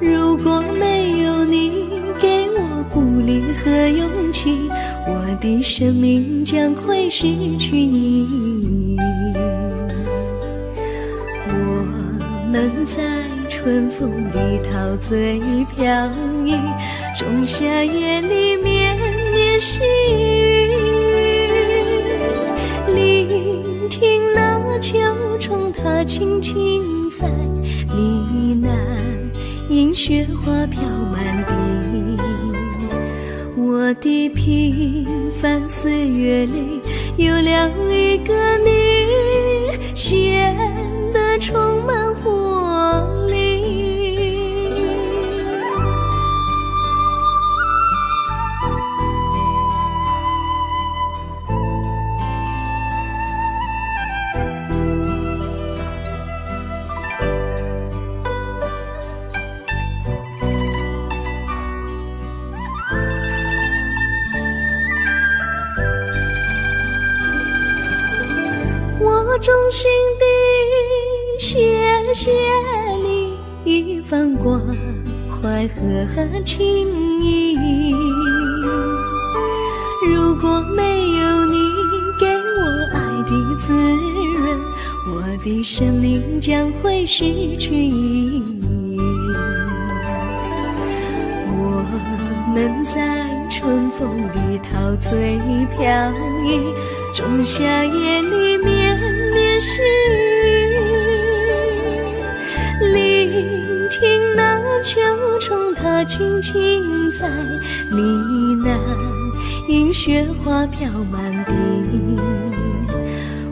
如果没有你给我鼓励和勇气，我的生命将会失去意义。我们在春风里陶醉飘逸，仲夏夜里绵绵细雨，聆听那秋虫它轻轻在呢喃，迎雪花飘满地。我的平凡岁月里有了一个你，显得充满活力。我衷心地谢谢你一番关怀和情谊，如果没有你给我爱的滋润，我的生命将会失去意义。我们在春风里陶醉飘逸，仲夏夜里绵绵细雨，聆听那秋虫它轻轻在呢喃，迎雪花飘满地。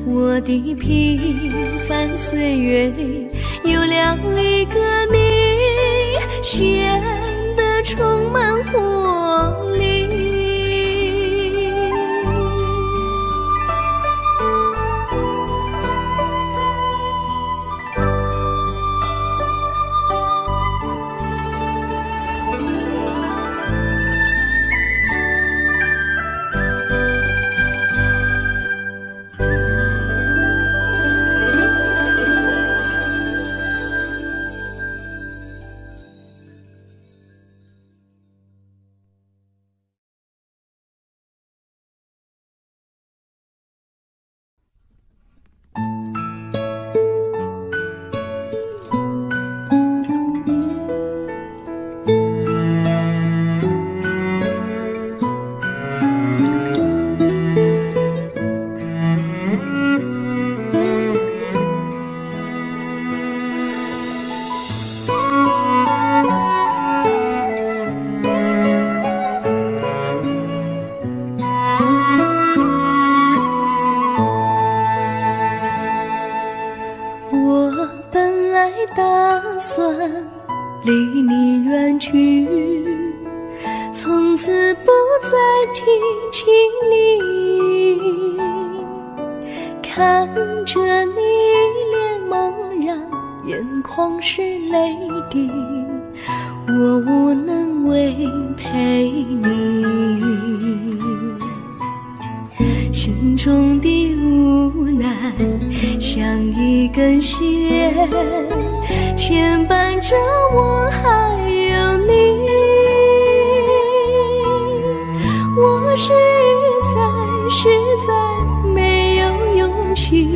我的平凡岁月里有了一个你，显得充满活力。离你远去，从此不再提起你，看着你脸茫然，眼眶是泪滴，我无能为陪你，心中的无奈像一根线牵绊着我还有你，我实在没有勇气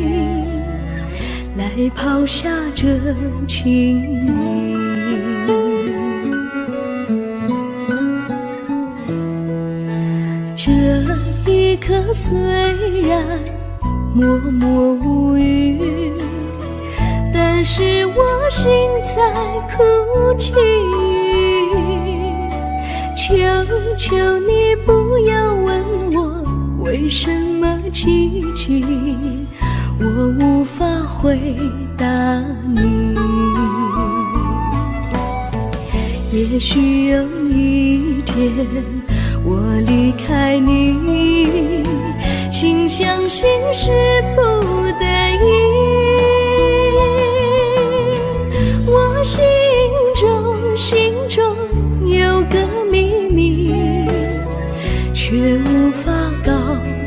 来抛下这情谊。这一刻虽然默默无语，但是我心在哭泣，求求你不要问我为什么寂静，我无法回答你。也许有一天我离开你，心相信是不得已，我心中有个秘密，却无法告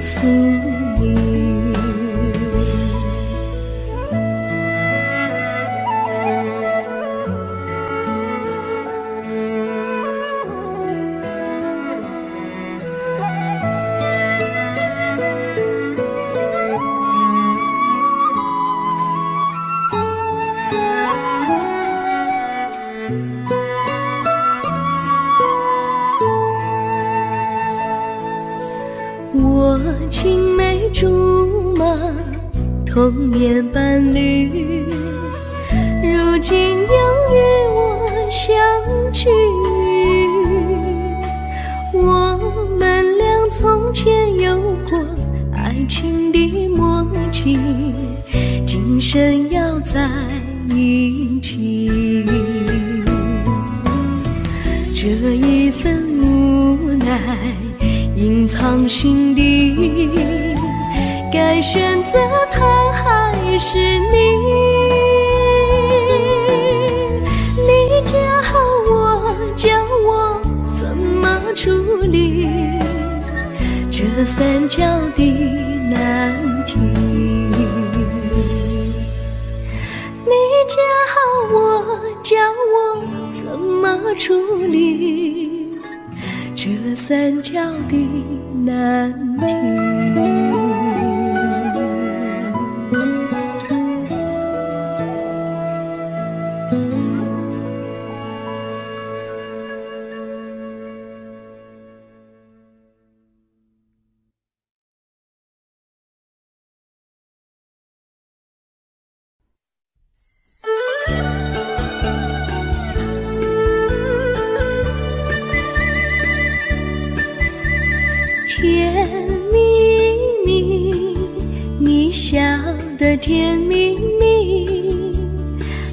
诉你。我青梅竹马，童年伴侣，如今又与我相聚。我们俩从前有过爱情的默契，今生要在一起。这一份无奈隐藏心底，该选择他还是你？你教我，教我怎么处理这三角的难题。你教我，教我怎么处理这三角的难题。甜蜜蜜，你笑得甜蜜蜜，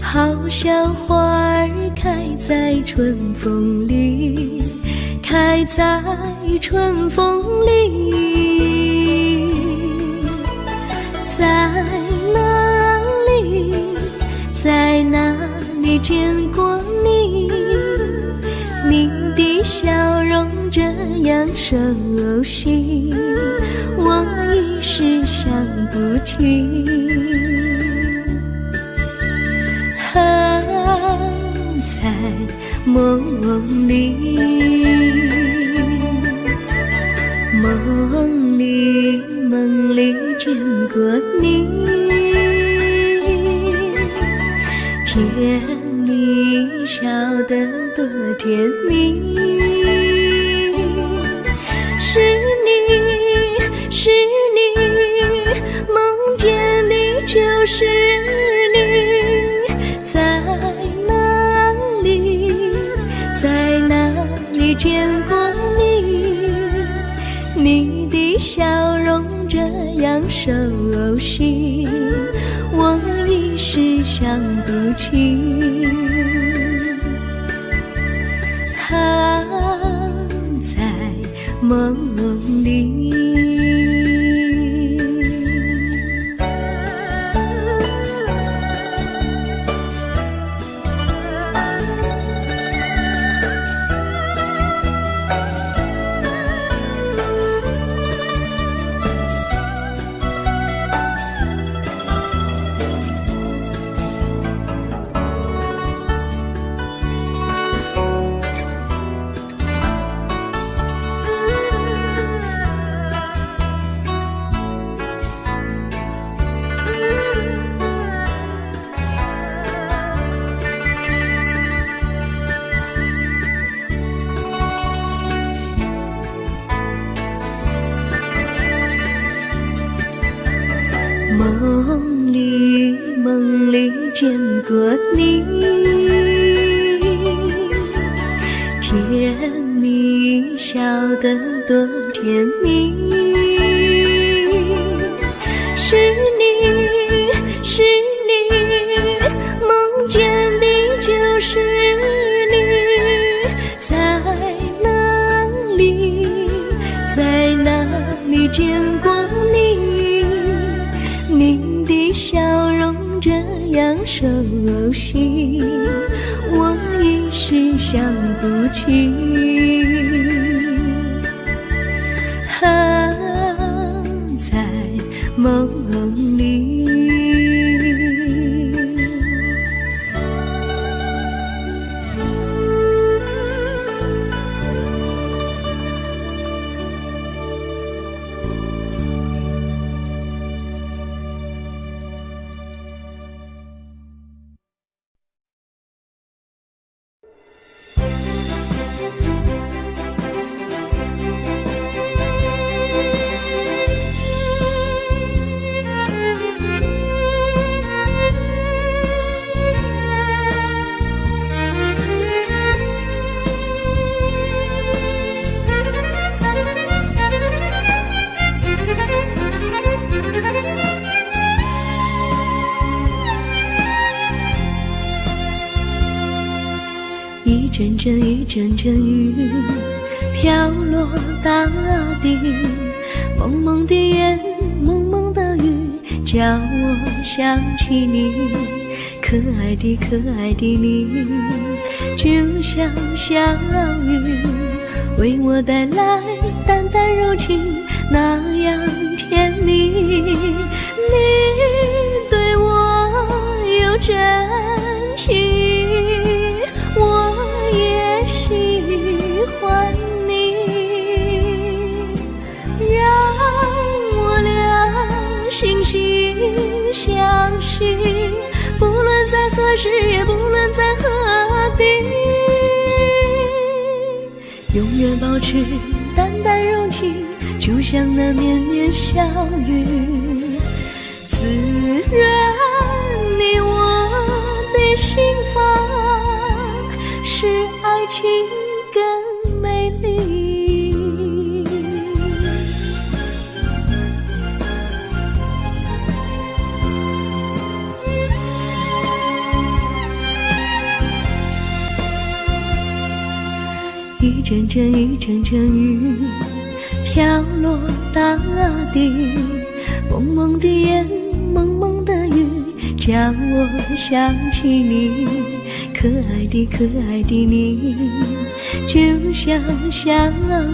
好像花儿开在春风里，开在春风里。在哪里，在哪里见过你？你的笑容这样熟悉，我一时想不起。在梦里，梦里见过你，甜蜜笑得多甜蜜。是你，是你，梦见你就是你。在哪里，在哪里见过你？你的笑容这样熟悉，我一时想不起。在梦里。梦里见过你，甜蜜笑得多甜蜜。是你，是你，梦见的就是你。在哪里，在哪里见过你？你的笑容这样熟悉，我一时想不起。在梦里。一阵阵一阵阵雨飘落大地，蒙蒙的烟，蒙蒙的雨，叫我想起你，可爱的可爱的你，就像小雨，为我带来淡淡柔情，那样甜蜜。你对我有真情，我也喜欢你，让我俩惺惺相惜，不论在何时，也不论在何地，永远保持淡淡柔情，就像那绵绵小雨，滋润你我的心房，使爱情更美丽。一阵阵一阵阵雨飘落大地，蒙蒙的烟，蒙蒙的雨，叫我想起你，可爱的可爱的你，就像小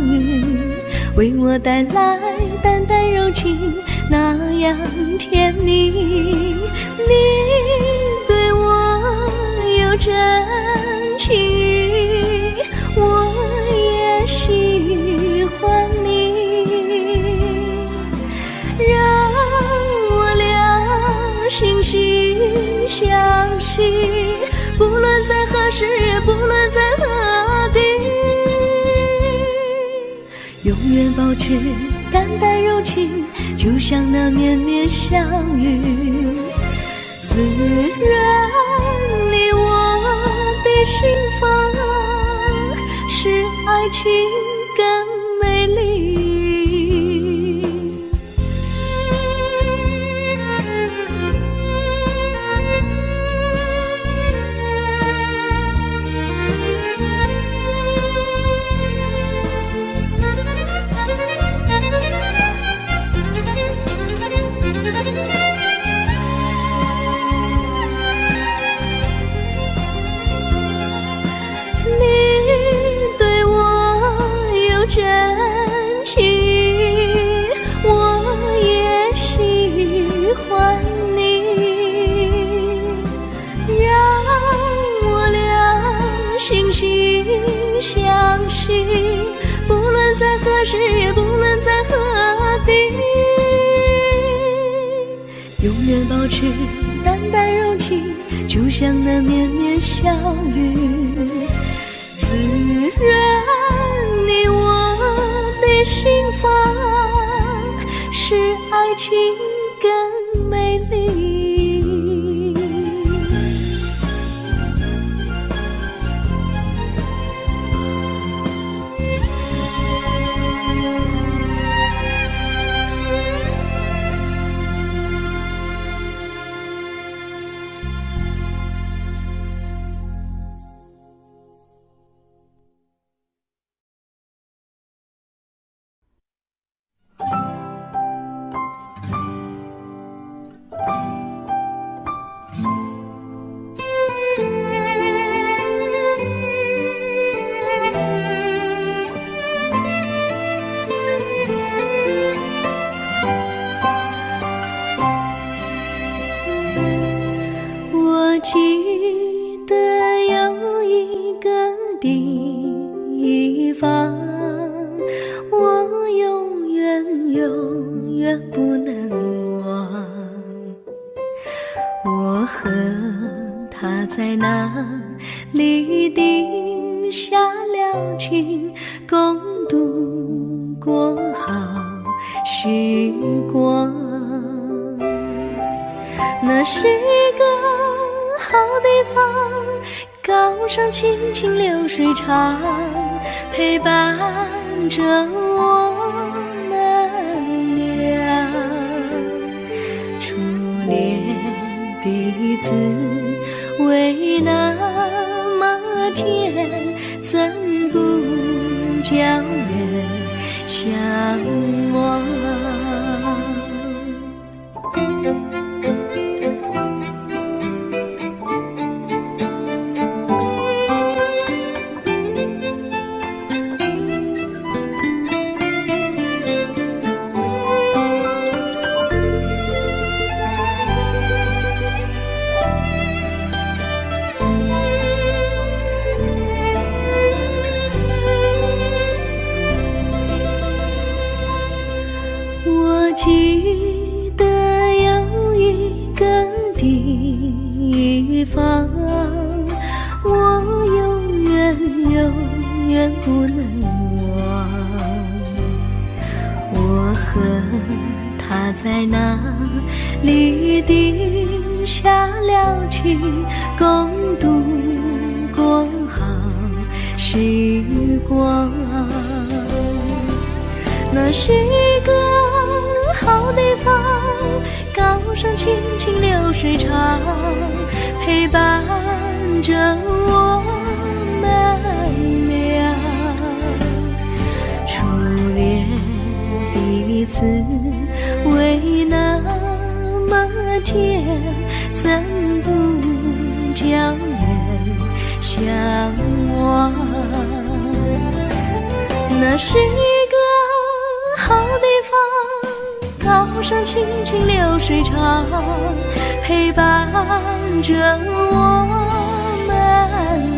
雨，为我带来淡淡柔情，那样甜蜜。你对我有真情，我也喜欢你，让我俩惺惺相惜，不论在何时，也不论在何地，永远保持淡淡柔情，就像那绵绵小雨，滋润你我的心房，使爱情更美丽。真情，我也喜欢你，让我俩惺惺相惜，不论在何时，也不论在何地，永远保持淡淡柔情，就像那绵绵小雨，滋润你我的心房，使爱情更美丽。记得有一个地方，我永远不能忘。我和他在那里定下了情，共度过好时光。那是一个好地方，高山清清流水长，陪伴着我们俩。初恋的滋味那么甜，天，怎不叫人向往？我记得有一个地方，我永远不能忘。我和他在那里定下了情，共度过好时光。那是一个好地方，高山青青流水长，陪伴着我们俩。初恋第一次为那么甜，怎不叫人向往？那是一个好地方，高山青青流水长，陪伴着我们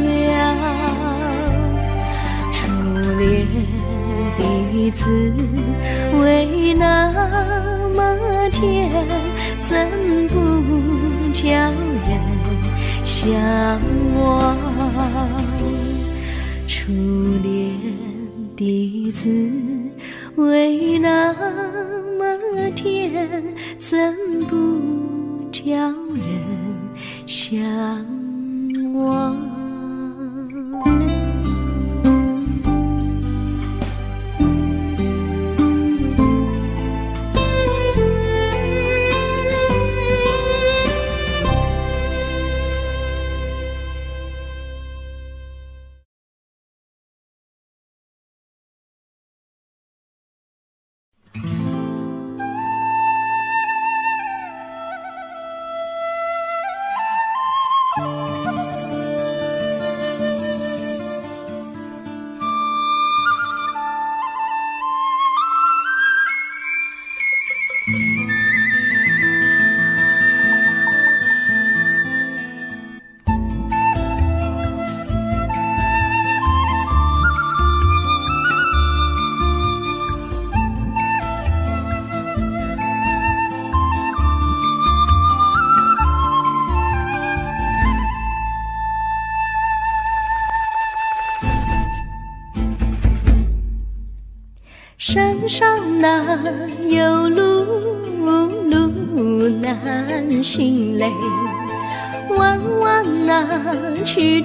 俩。初恋第一次为那么甜，怎不叫人向往？初恋第一次为那么甜，怎不叫人向往？山上哪有路难行嘞，弯弯哪曲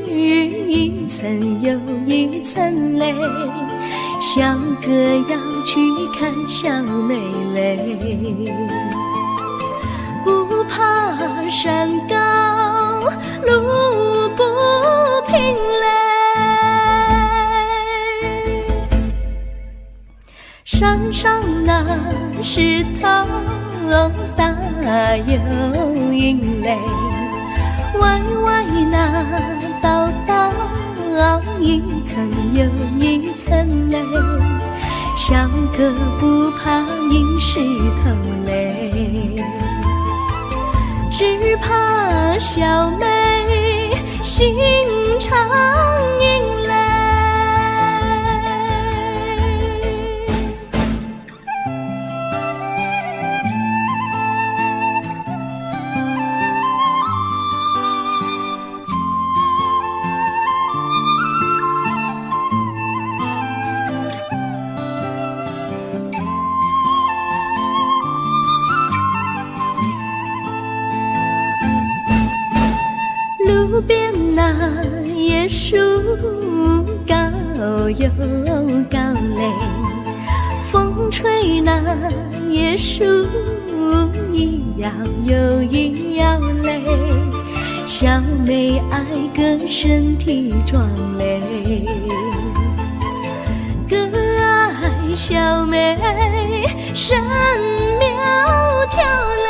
一层又一层嘞，小哥要去看小妹嘞，不怕山高路不平嘞，山上那石头大又硬嘞，歪歪那道一层又一层嘞，小哥不怕硬石头嘞，只怕小妹心肠硬嘞。路边那椰树高又高嘞，风吹那椰树一摇又一摇嘞，小小妹爱个身体壮嘞，个爱小妹身苗条嘞。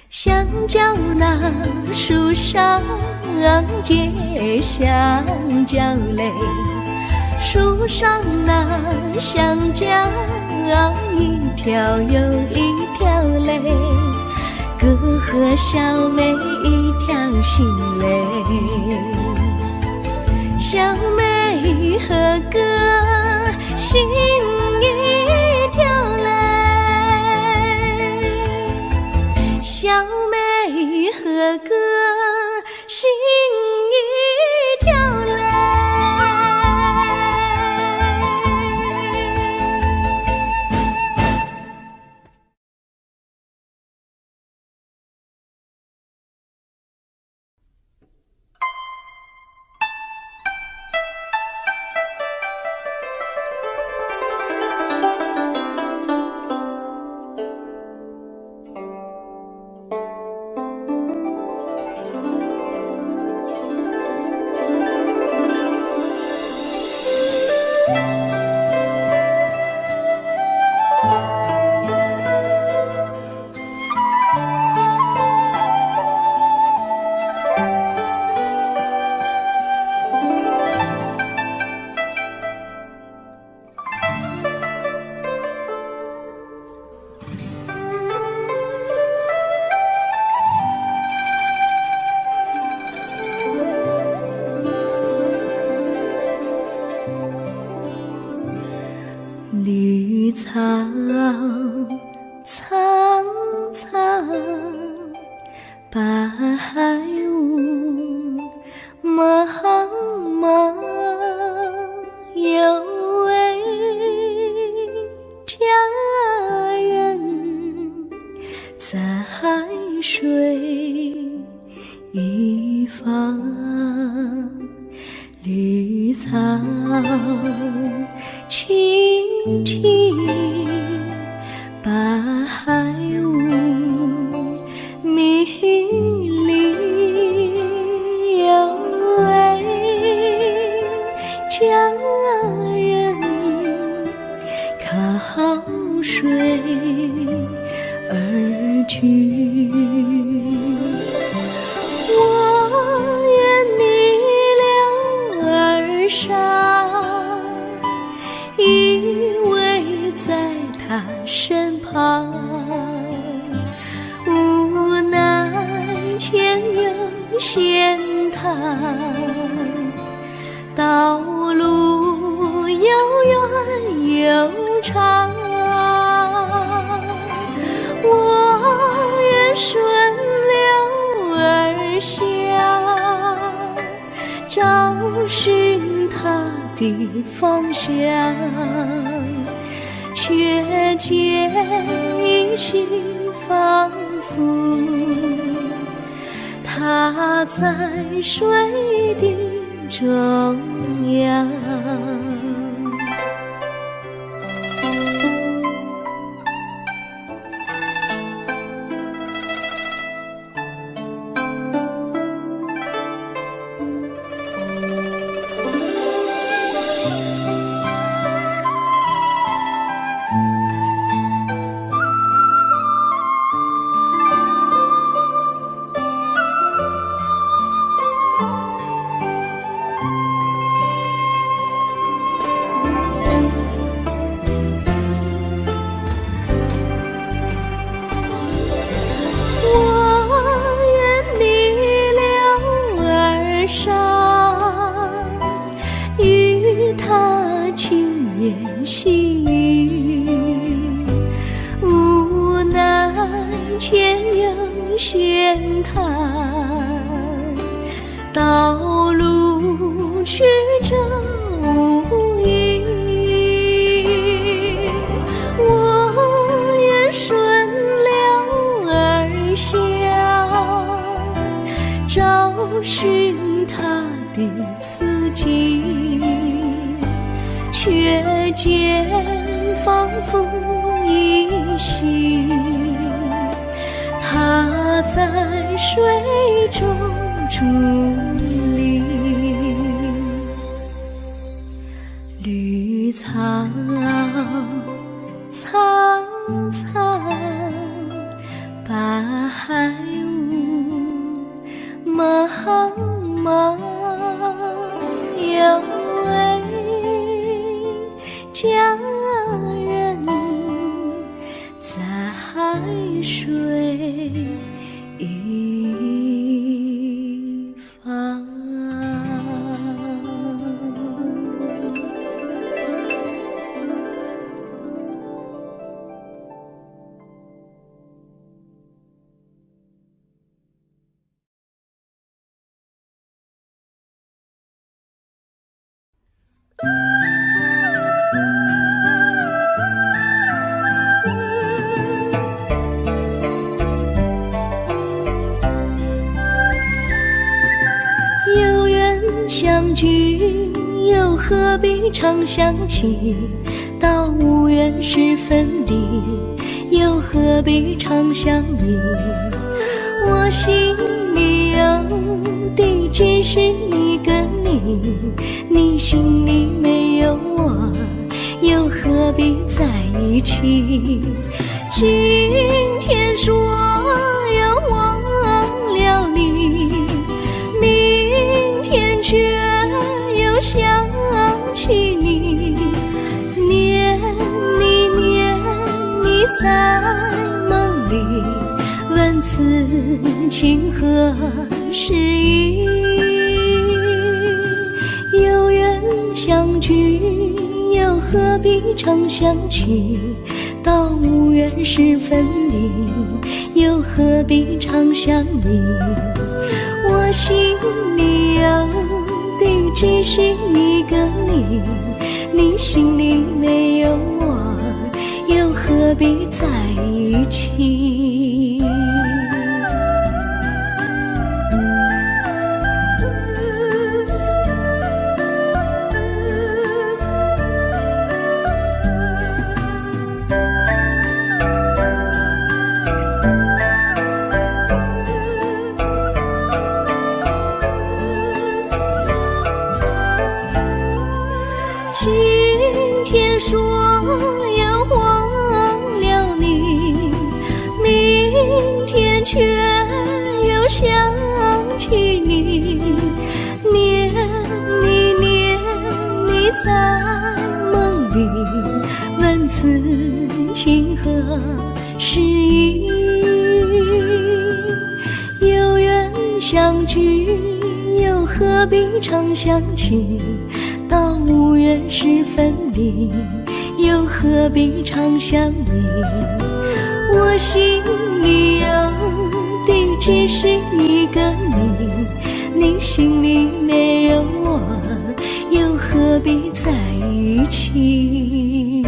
香蕉那树上结香蕉嘞，树上那香蕉一条又一条嘞，哥和小妹一条心嘞，小妹和哥心一条嘞，小妹和哥心一条嘞。绿草苍苍，白雾茫茫，有位佳人在水一方，绿草青青，白雾迷离，有位佳人靠水而居。我愿你了儿伤，依偎在他身旁，无奈前有险滩，道路又远又长，我愿顺流而下，找寻他的方向，却见一心仿佛他在水的中央。与他轻言细语，无奈前有险滩，道路曲折无依，我愿顺流而下，找寻他的足迹，却见仿佛依稀它在水中伫立，绿草苍苍，白雾茫茫，有位佳人在海水一方。有缘相聚，又何必常想起？到无缘时分离，又何必常想你？我心里有的只是一个你，你心里没有我，又何必在一起？今天说要忘了你，明天却又想起你，念你在梦里，问此情何时已？有缘相聚，又何必常想起？到无缘时分离，又何必常想你？我心里有的只是一个你，你心里没有我，又何必在一起？今天说要忘了你，明天却又想起你，念你在梦里，问此情何时已？有缘相聚，又何必常想起？到无缘时分离，又何必常想你？我心里有的只是一个你，你心里没有我，又何必在一起？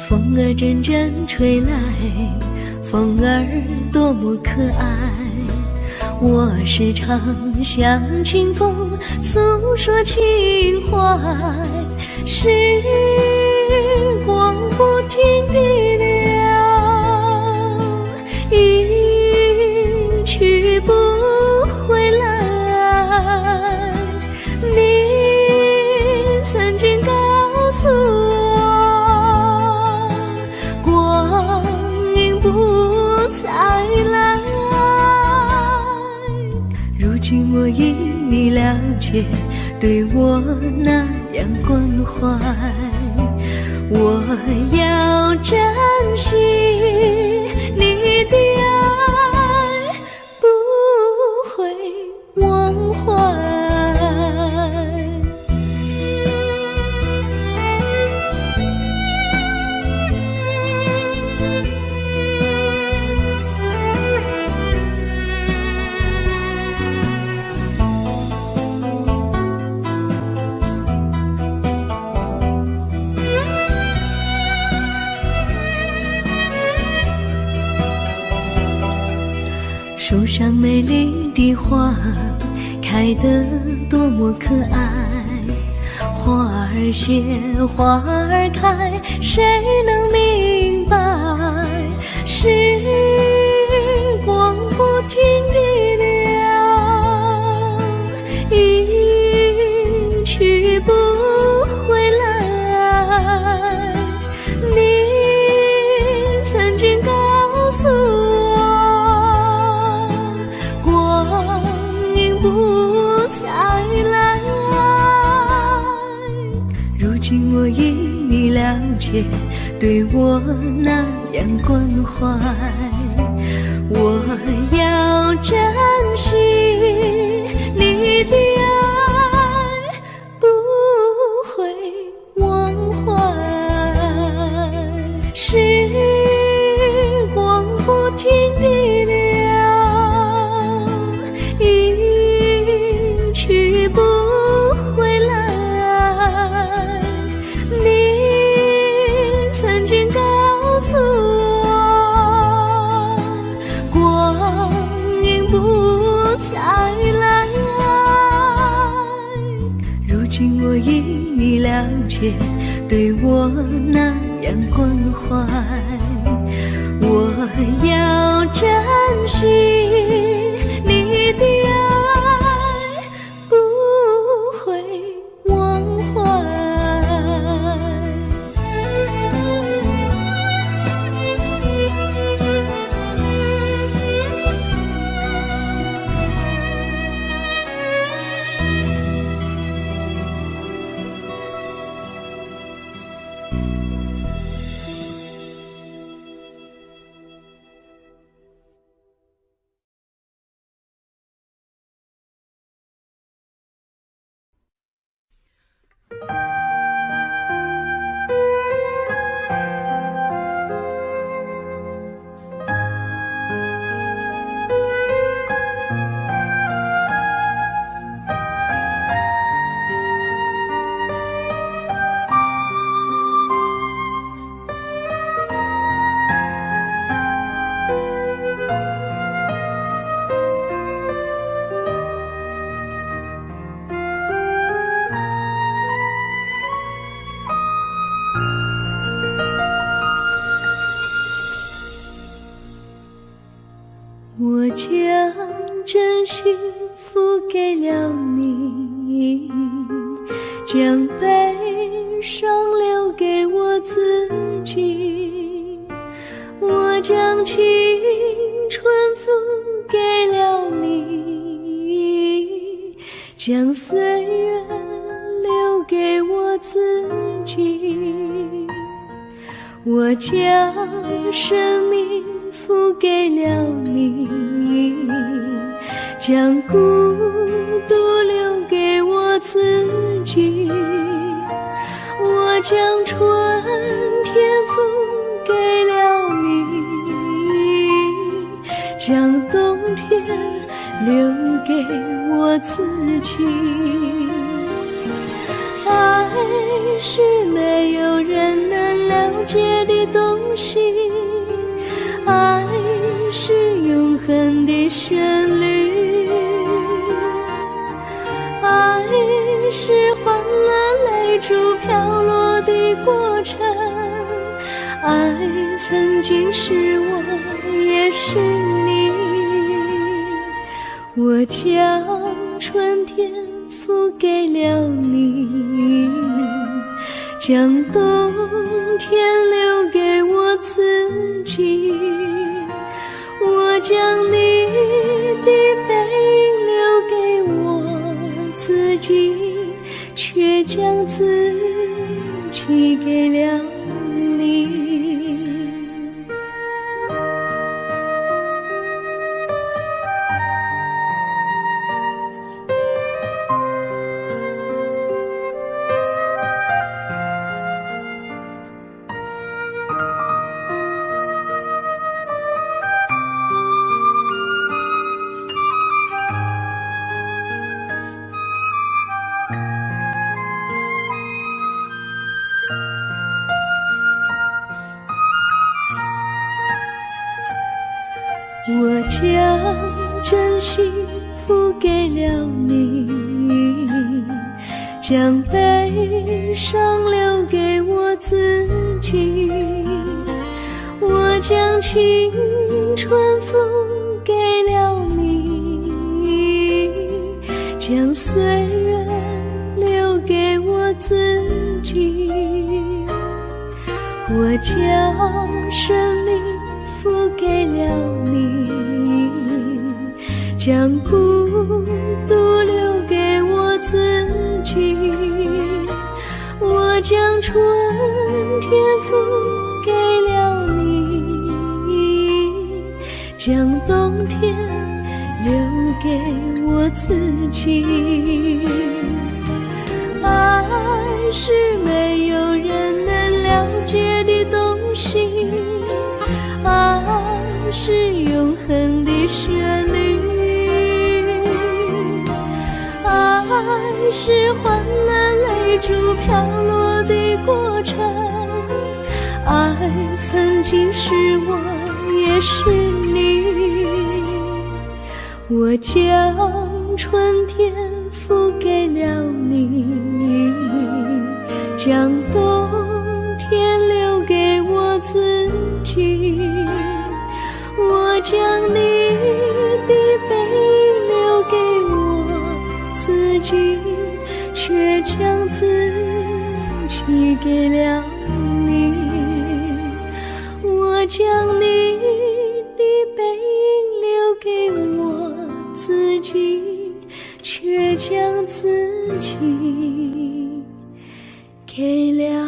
风儿阵阵吹来，风儿多么可爱。我时常向清风诉说情怀，时光不停地流，一去不回来。你曾经告诉我，光阴不再来。如今我已了解，对我那样关怀，我要珍惜你的爱，不会忘怀。树上美丽的花开得多么可爱，花儿谢，花儿开，谁能明白？时光不停地流，一去不回来。你曾经告诉我，光阴不再来。如今我已了解，对我那样关怀，我要珍惜你的爱，不会忘怀。时光不停地流，一去不回来。你曾经告诉我，光阴不再来。如今我已了解，对我那样关怀，我要珍惜你的爱，不会忘怀。我将真心付给了你，将悲伤留给我自己。我将青春付给了你，将岁月留给我自己。我将生命付给了你，将孤独留给我自己。我将春天付给了你，将冬天留给我自己。爱是没有人能了解的东西，爱是永恒的旋律，爱是欢乐泪珠飘落的过程，爱曾经是我也是你。我将春天付给了你，将冬天留给我自己。我将你的背影留给我自己，却将自己给了你。我将真心付给了你，将悲伤留给我自己。我将青春付给了你，将岁月留给我自己。我将生命付给了你，将孤独留给我自己。我将春天付给了你，将冬天留给我自己。爱是没有人能了解的东西，爱是永恒的旋律，爱是换了泪珠飘落的过程，爱曾经是我也是你。我将春天付给了你，将冬天留给我自己。我将你的背影留给我自己，却将自己给了你。我将你的背影留给我自己，却将自己给了